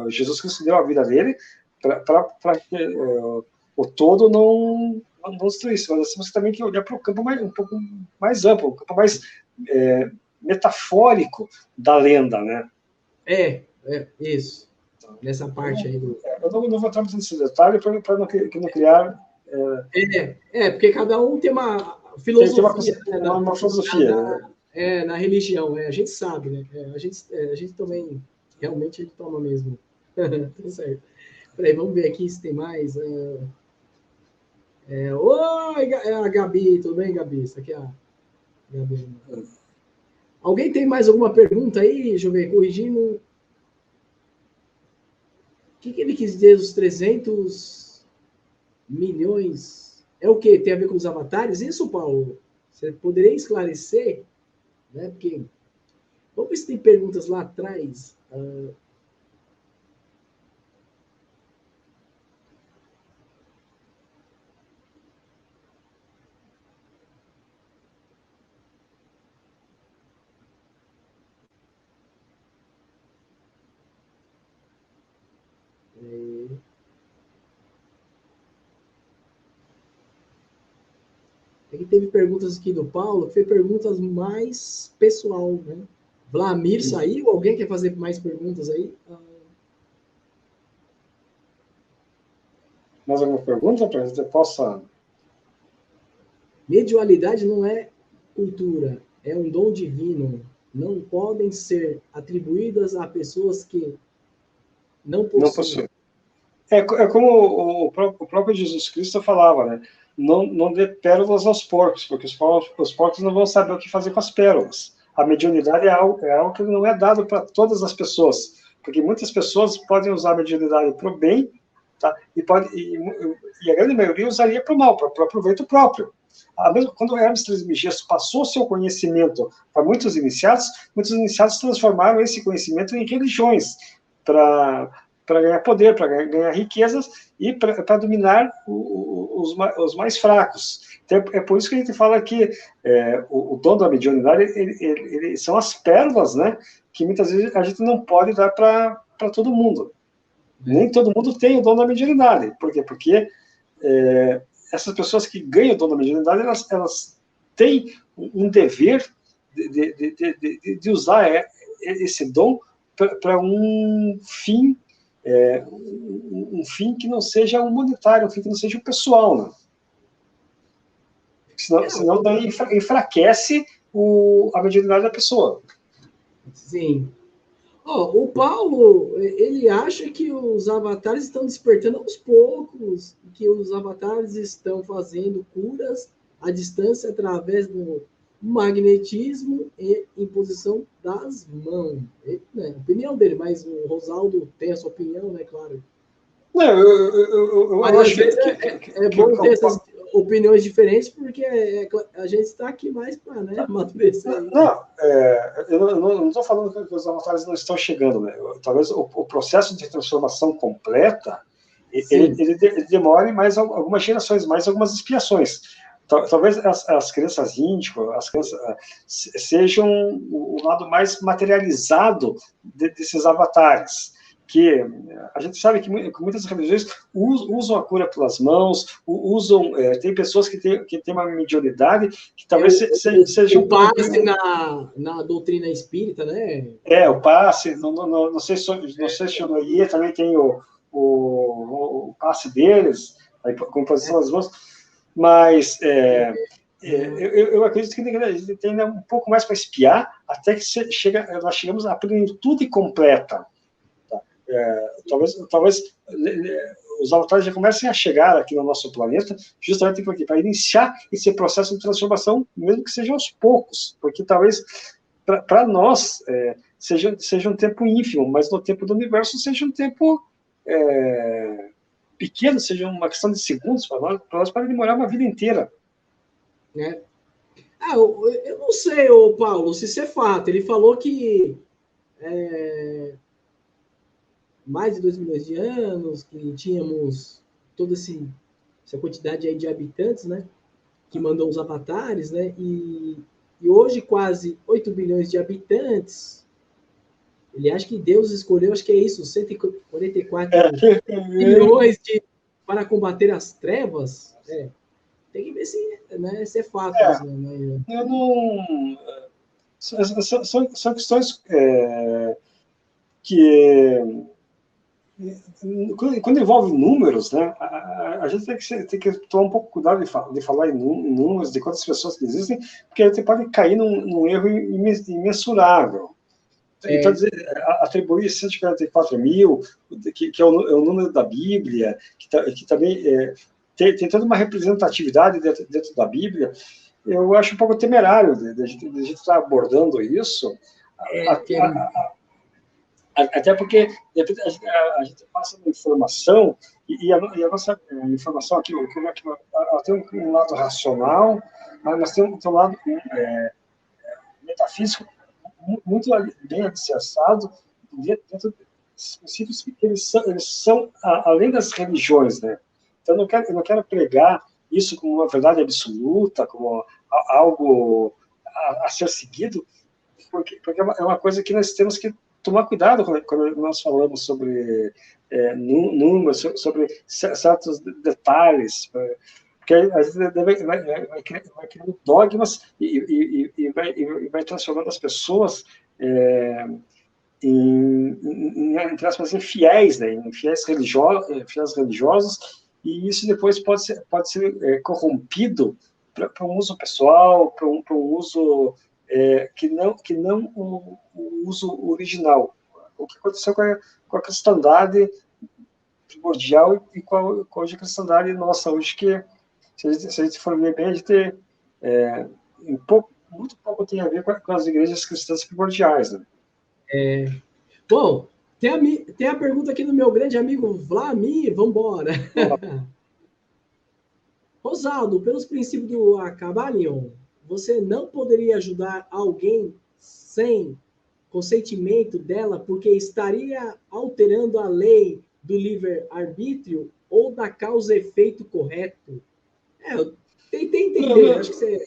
Jesus Cristo deu a vida dele para que o todo não destruísse. Mas nós temos também que olhar para o campo um pouco mais amplo, um campo mais metafórico da lenda, né? Isso. Nessa parte aí do... Eu não vou entrar nesse detalhe para não criar... porque cada um tem uma filosofia. Tem uma filosofia. Na religião, a gente sabe, né? A gente também, realmente, a gente toma mesmo. Tá certo. Peraí, vamos ver aqui se tem mais. Oi, a Gabi, tudo bem, Gabi? Isso aqui é a Gabi. Alguém tem mais alguma pergunta aí? Deixa eu ver, corrigindo. O que ele quis dizer dos 300 milhões? É o quê? Tem a ver com os avatares? Isso, Paulo? Você poderia esclarecer? Né? Porque... Vamos ver se tem perguntas lá atrás. Aqui teve perguntas aqui do Paulo, que foi perguntas mais pessoal, né? Vlamir saiu? Alguém quer fazer mais perguntas aí? Mais alguma pergunta para a gente possa... Mediunidade não é cultura, é um dom divino. Não podem ser atribuídas a pessoas que não possuem. É como o próprio Jesus Cristo falava, né? Não dê pérolas aos porcos, porque os porcos não vão saber o que fazer com as pérolas. A mediunidade é algo que não é dado para todas as pessoas, porque muitas pessoas podem usar a mediunidade para o bem, tá? E a grande maioria usaria para o mal, para proveito próprio. Quando o Hermes Trismegisto passou seu conhecimento para muitos iniciados transformaram esse conhecimento em religiões, para ganhar poder, para ganhar riquezas e para dominar os mais fracos. Então, é por isso que a gente fala que o dom da mediunidade ele são as pérolas, né, que muitas vezes a gente não pode dar para todo mundo. Nem todo mundo tem o dom da mediunidade. Por quê? Porque essas pessoas que ganham o dom da mediunidade, elas têm um dever de usar esse dom para um fim que não seja humanitário, um fim que não seja pessoal, né? Senão daí enfraquece a mediunidade da pessoa. Sim. O Paulo, ele acha que os avatares estão despertando aos poucos, que os avatares estão fazendo curas à distância através do magnetismo e imposição das mãos. A opinião dele, mas o Rosaldo tem a sua opinião, né, claro. Não, eu acho que é bom ter opiniões diferentes, porque a gente está aqui mais para, né, amadurecer. Eu não estou falando que os avatares não estão chegando, né? Talvez o processo de transformação completa ele demore mais algumas gerações, mais algumas expiações. Talvez as crianças índico, as crianças sejam o lado mais materializado desses avatares, que a gente sabe que muitas religiões usam a cura pelas mãos, tem pessoas que têm uma mediunidade que talvez seja... O passe na doutrina espírita, né? O passe, não sei se o Noie também tem o passe deles, a composição das mãos, mas eu acredito que a gente tem ainda um pouco mais para espiar, até que nós chegamos à plenitude completa. Tá? Talvez os avatares já comecem a chegar aqui no nosso planeta, justamente para iniciar esse processo de transformação, mesmo que seja aos poucos, porque talvez para nós seja um tempo ínfimo, mas no tempo do universo seja um tempo pequeno, seja uma questão de segundos para nós pode demorar uma vida inteira. Eu não sei, Paulo, se isso é fato. Ele falou que mais de 2 milhões de anos, que tínhamos toda essa quantidade aí de habitantes, né, que mandou os avatares, né, e hoje quase 8 bilhões de habitantes. Ele acha que Deus escolheu, acho que é isso, 144 bilhões para combater as trevas. Tem que ver se é fato. Né? Eu não... São questões que... Quando envolve números, né, a gente tem que tomar um pouco cuidado de falar em números, de quantas pessoas que existem, porque a gente pode cair num erro imensurável. Então, atribuir 144 mil, que é o número da Bíblia, que também tem toda uma representatividade dentro da Bíblia, eu acho um pouco temerário de a gente estar abordando isso, até porque a gente passa uma informação, e a nossa informação aqui, ela tem um lado racional, mas nós temos um lado metafísico muito bem alicerçado dentro dos princípios que eles são além das religiões, né? Então, eu não quero pregar isso como uma verdade absoluta, como algo a ser seguido, porque é uma coisa que nós temos que tomar cuidado quando nós falamos sobre números, sobre certos detalhes, porque a gente vai criando dogmas e vai transformando as pessoas entre aspas, em fiéis, né, em fiéis religiosos, e isso depois pode ser corrompido para um uso pessoal, para um uso que não o uso original. O que aconteceu com a cristandade primordial e com a cristandade nossa hoje, que se a gente for ver bem, a gente muito pouco tem a ver com as igrejas cristãs primordiais, né? Bom, tem a pergunta aqui do meu grande amigo Vlamir, vamos embora. Rosaldo, pelos princípios do Acabalion, você não poderia ajudar alguém sem consentimento dela, porque estaria alterando a lei do livre-arbítrio ou da causa-efeito correto? Eu tentei entender, acho que você...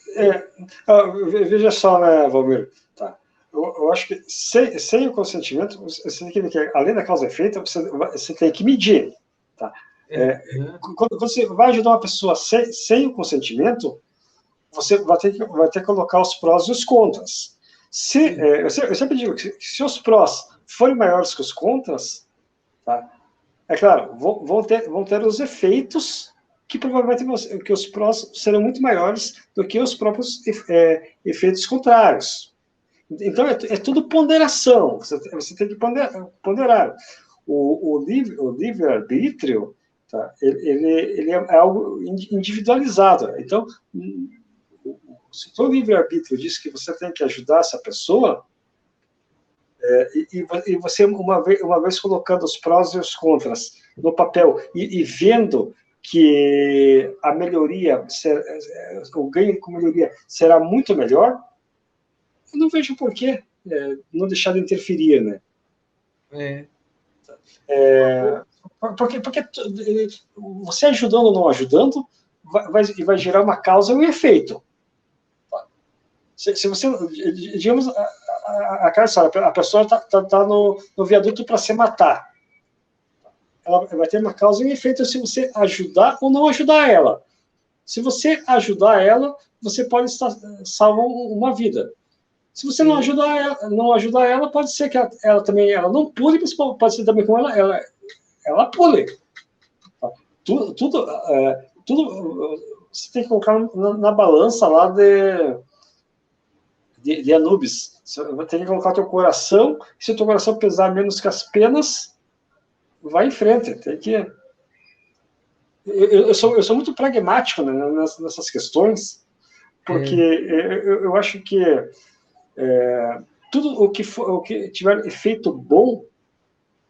Veja só, né, Valmir, tá. Eu acho que sem o consentimento, você tem que, além da causa-efeito, você tem que medir, tá? Quando você vai ajudar uma pessoa sem o consentimento, você vai ter que colocar os prós e os contras. Eu sempre digo que se os prós forem maiores que os contras, tá? É claro, vão ter os efeitos que provavelmente que os prós serão muito maiores do que os próprios efeitos contrários. Então, é tudo ponderação. Você tem que ponderar. O livre-arbítrio, tá? Ele é algo individualizado. Então, se o livre-arbítrio diz que você tem que ajudar essa pessoa, e você, uma vez colocando os prós e os contras no papel, e vendo que a melhoria, o ganho com melhoria será muito melhor, eu não vejo por que não deixar de interferir, né? Porque você ajudando ou não ajudando, vai gerar uma causa e um efeito. Se você, digamos, aquela história, a pessoa está no viaduto para se matar. Ela vai ter uma causa e um efeito se você ajudar ou não ajudar ela. Se você ajudar ela, você pode salvar uma vida. Se você não ajudar ela, pode ser que ela também não pule, mas pode ser também com ela pule. Tudo você tem que colocar na balança lá de Anubis. Você vai ter que colocar o teu coração, e se o teu coração pesar menos que as penas, vai em frente. Tem que... eu sou muito pragmático, né, nessas questões, porque eu acho que tudo o que tiver efeito bom,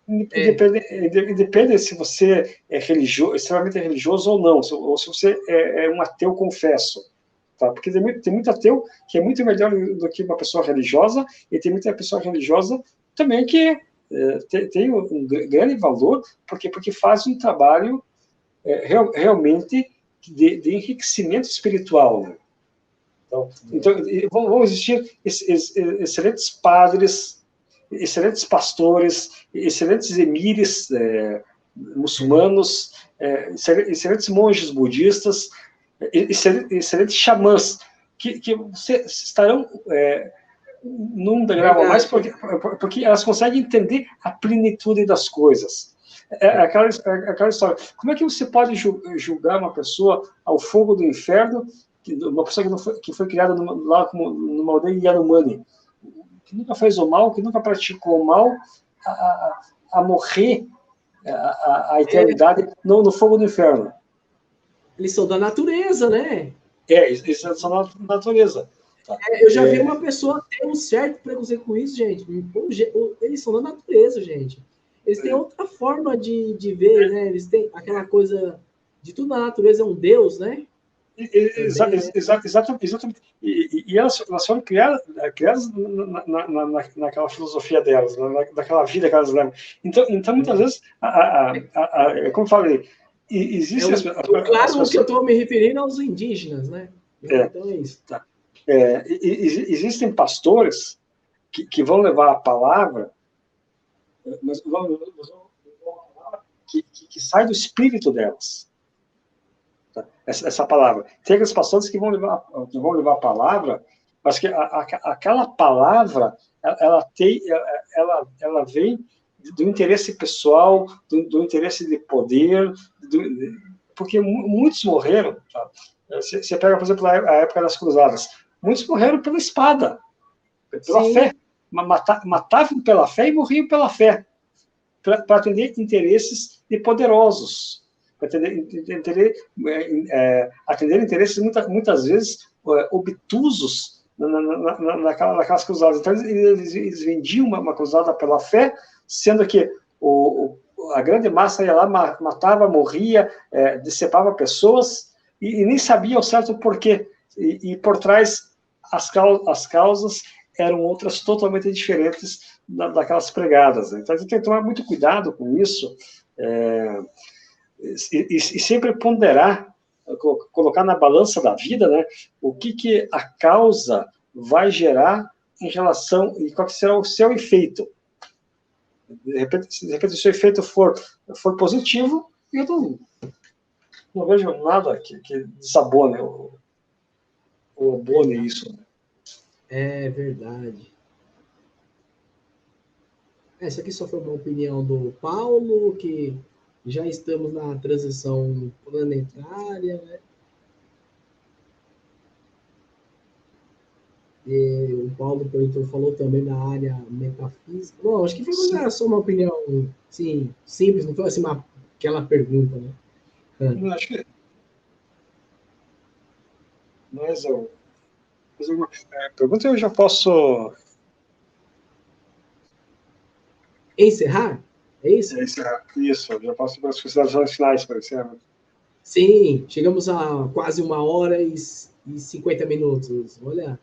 independe se você é religioso, extremamente religioso ou não, ou se você é um ateu confesso. Tá? Porque tem muito ateu que é muito melhor do que uma pessoa religiosa, e tem muita pessoa religiosa também que tem um grande valor, porque faz um trabalho realmente de enriquecimento espiritual. Né? Então, vão existir excelentes padres, excelentes pastores, excelentes emires muçulmanos, excelentes monges budistas, excelentes xamãs, que estarão num degrau a mais, porque elas conseguem entender a plenitude das coisas. Aquela história. Como é que você pode julgar uma pessoa ao fogo do inferno, uma pessoa que foi criada lá numa aldeia Yanomami, que nunca fez o mal, que nunca praticou o mal, a morrer a eternidade no fogo do inferno? Eles são da natureza, né? Eles são da natureza. Eu já vi uma pessoa ter um certo preconceito com isso, gente. Eles são da natureza, gente. Eles têm outra forma de ver, né? Eles têm aquela coisa de tudo na natureza é um Deus, né? Exatamente. E elas foram criadas naquela filosofia delas, naquela vida que elas levam. Então muitas vezes, como eu falei, existem claro, o que eu estou me referindo aos indígenas, né? Então é isso. Tá. Existem pastores que vão levar a palavra, mas que sai do espírito delas. Essa palavra. Tem aqueles pastores que vão levar a palavra, mas que aquela palavra ela vem do interesse pessoal, do interesse de poder, porque muitos morreram. Tá? Você pega, por exemplo, a época das cruzadas. Muitos morreram pela espada, pela fé. Matavam pela fé e morriam pela fé, para atender interesses de poderosos. Atender interesses muitas vezes obtusos naquelas cruzadas. Então, eles vendiam uma cruzada pela fé, sendo que a grande massa ia lá, matava, morria, decepava pessoas, e nem sabia ao certo o porquê. E por trás, as causas eram outras totalmente diferentes daquelas pregadas. Então, a gente tem que tomar muito cuidado com isso, e sempre ponderar, colocar na balança da vida, né, o que a causa vai gerar em relação, e qual que será o seu efeito. De repente, se o seu efeito for positivo, eu não vejo nada que desabone ou abone isso. É verdade. Essa aqui só foi uma opinião do Paulo, que já estamos na transição planetária, né? E o Paulo falou também da área metafísica. Bom, acho que foi só uma opinião, sim, simples, não foi assim aquela pergunta, né? Não, acho que... Mas uma pergunta eu já posso... Encerrar? É isso? Encerrar. Isso, eu já posso para as considerações finais, por exemplo. Sim, chegamos a quase 1 hora e 50 minutos. Olha,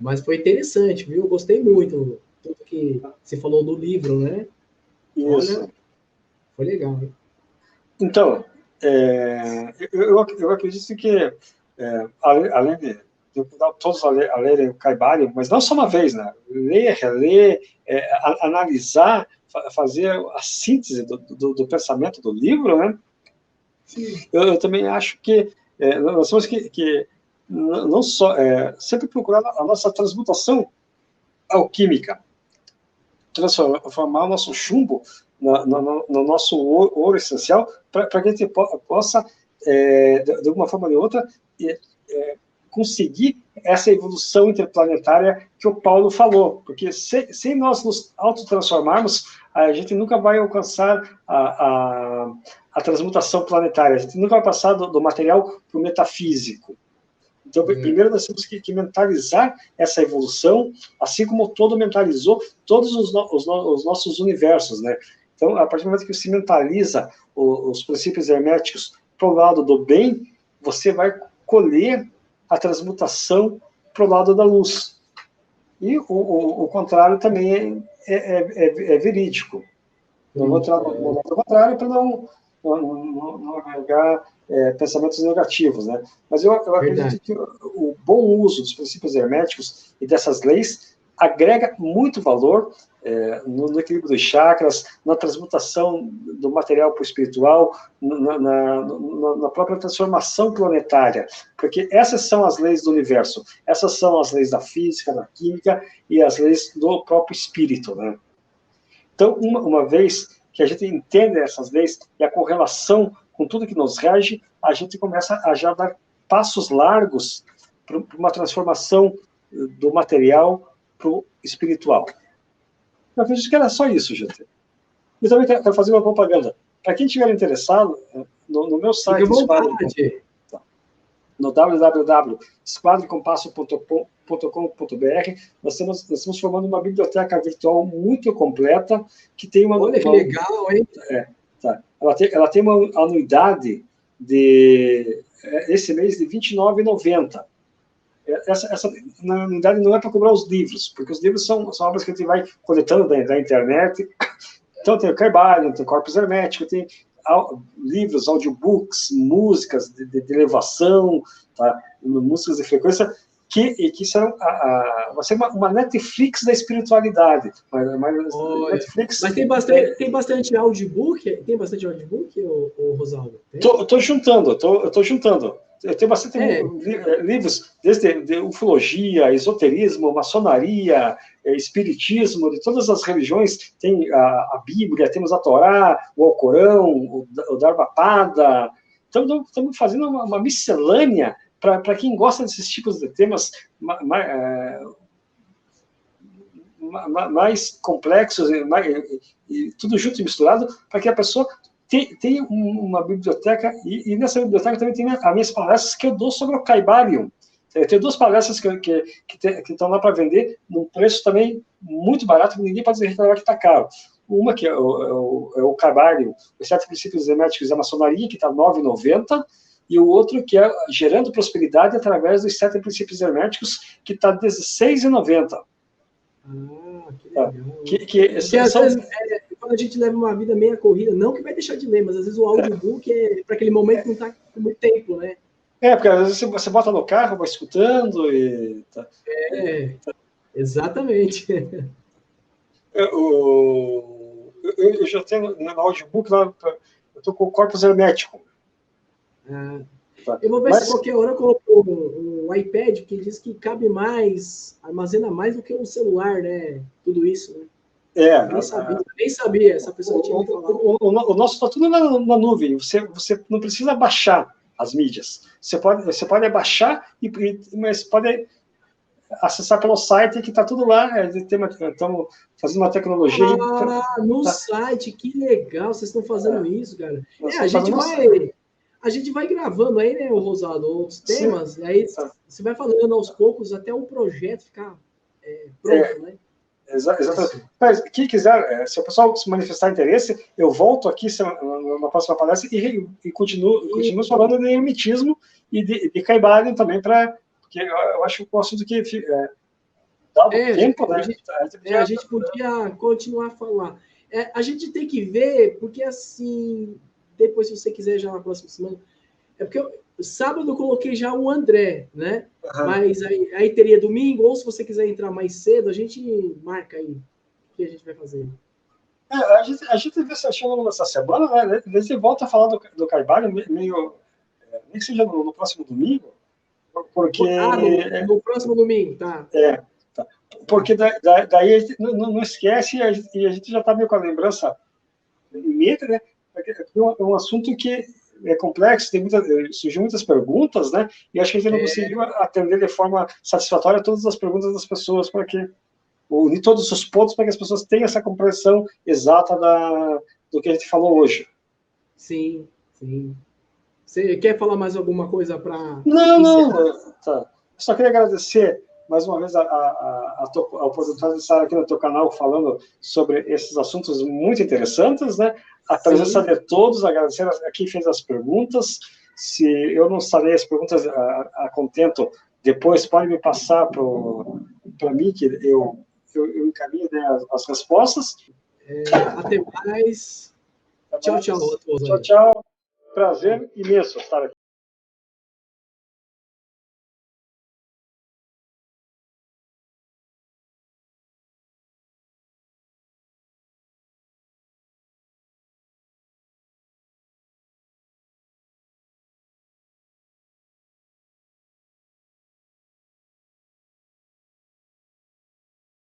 mas foi interessante, viu? Eu gostei muito. Tudo que você falou do livro, né? Isso. Olha, foi legal, hein? Então, eu acredito que, além de eu convidar todos a lerem o Caibalion, mas não só uma vez, né? Ler, reler, analisar, fazer a síntese do pensamento do livro, né? Sim. Eu também acho que nós temos que não só sempre procurar a nossa transmutação alquímica, transformar o nosso chumbo no nosso ouro essencial, para que a gente possa, de uma forma ou de outra, conseguir essa evolução interplanetária que o Paulo falou, porque sem nós nos autotransformarmos, a gente nunca vai alcançar a transmutação planetária, a gente nunca vai passar do material para o metafísico. Então, primeiro nós temos que mentalizar essa evolução, assim como o todo mentalizou todos os nossos universos, né? Então, a partir do momento que se mentaliza os princípios herméticos para o lado do bem, você vai colher a transmutação para o lado da luz. E o contrário também é verídico. Não vou entrar no contrário para não agregar pensamentos negativos, né? Mas eu acredito que o bom uso dos princípios herméticos e dessas leis agrega muito valor no equilíbrio dos chakras, na transmutação do material para o espiritual, na própria transformação planetária, porque essas são as leis do universo, essas são as leis da física, da química e as leis do próprio espírito, né? Então, uma vez que a gente entende essas leis e a correlação com tudo que nos rege, a gente começa a já dar passos largos para uma transformação do material para o espiritual. Eu acredito que era só isso, gente. E também quero fazer uma propaganda. Para quem estiver interessado, no meu site, no www.esquadrecompasso.com.br, nós estamos formando uma biblioteca virtual muito completa, que tem uma... Olha que legal, hein? Tá. Ela tem uma anuidade esse mês de R$ 29,90. Essa anuidade não é para cobrar os livros, porque os livros são obras que a gente vai coletando da internet. Então tem o Caibalion, tem o Corpus Hermético, tem livros, audiobooks, músicas de elevação, tá? Músicas de frequência, que serão vai ser uma Netflix da espiritualidade. Netflix, mas tem bastante audiobook? Tem bastante audiobook, Rosaldo? Eu tô juntando. Eu tenho bastante livros, desde ufologia, esoterismo, maçonaria, espiritismo, de todas as religiões. Tem a Bíblia, temos a Torá, o Alcorão, o Dharmapada. Então, estamos fazendo uma miscelânea para quem gosta desses tipos de temas mais complexos e tudo junto e misturado, para que a pessoa tem uma biblioteca, e nessa biblioteca também tem as minhas palestras que eu dou sobre o Caibalion. Eu tenho 2 palestras que estão lá para vender, num preço também muito barato, que ninguém pode reclamar que está caro. Uma que é o Caibalion, os 7 princípios herméticos da maçonaria, que está R$ 9,90, e o outro que é Gerando Prosperidade através dos 7 princípios herméticos, que está R$ 16,90. Que legal. Às vezes, quando a gente leva uma vida meia corrida, não que vai deixar de ler, mas às vezes o audiobook é para aquele momento que não está com muito tempo, né? Porque às vezes você bota no carro, vai escutando e... Exatamente. Eu já tenho no audiobook lá, eu estou com o Corpus Hermético. Eu vou ver se qualquer hora eu coloco um iPad, que diz que cabe mais, armazena mais do que um celular, né? Tudo isso, né? Nem sabia, essa pessoa tinha me falado. O nosso está tudo na nuvem, você não precisa baixar as mídias. Você pode baixar, mas pode acessar pelo site, que está tudo lá. Estamos fazendo uma tecnologia. No site, que legal, vocês estão fazendo isso, cara. A gente vai gravando aí, né, Rosado, outros temas, e aí você vai falando aos poucos até o projeto ficar pronto, né? Exatamente. Mas quem quiser, se o pessoal se manifestar interesse, eu volto aqui na próxima palestra e continuo falando de hermetismo e de Caibalion também, porque eu acho que é um assunto que, dado tempo, né? A gente podia continuar a falar. A gente tem que ver, porque assim, depois, se você quiser, já na próxima semana, porque sábado eu coloquei já o André, né? Uhum. Mas aí teria domingo, ou se você quiser entrar mais cedo, a gente marca aí o que a gente vai fazer. A gente vê se achou nessa semana, né? Às vezes volta a falar do Caibalion, meio, nem que seja no próximo domingo, porque... no próximo domingo, tá. Tá. Porque daí a gente não esquece e a gente já está meio com a lembrança limite, né? É um assunto que é complexo, surgiu muitas perguntas, né? E acho que a gente não conseguiu atender de forma satisfatória todas as perguntas das pessoas para que unir todos os pontos para que as pessoas tenham essa compreensão exata do que a gente falou hoje. Sim, sim. Você quer falar mais alguma coisa para... Não. Tá. Só queria agradecer mais uma vez a oportunidade de estar aqui no teu canal falando sobre esses assuntos muito interessantes, né? A presença de todos, agradecer a quem fez as perguntas. Se eu não sarei as perguntas a contento, depois pode me passar para mim, que eu encaminho, né, as respostas. Até mais. Tchau. Tchau. Prazer imenso estar aqui.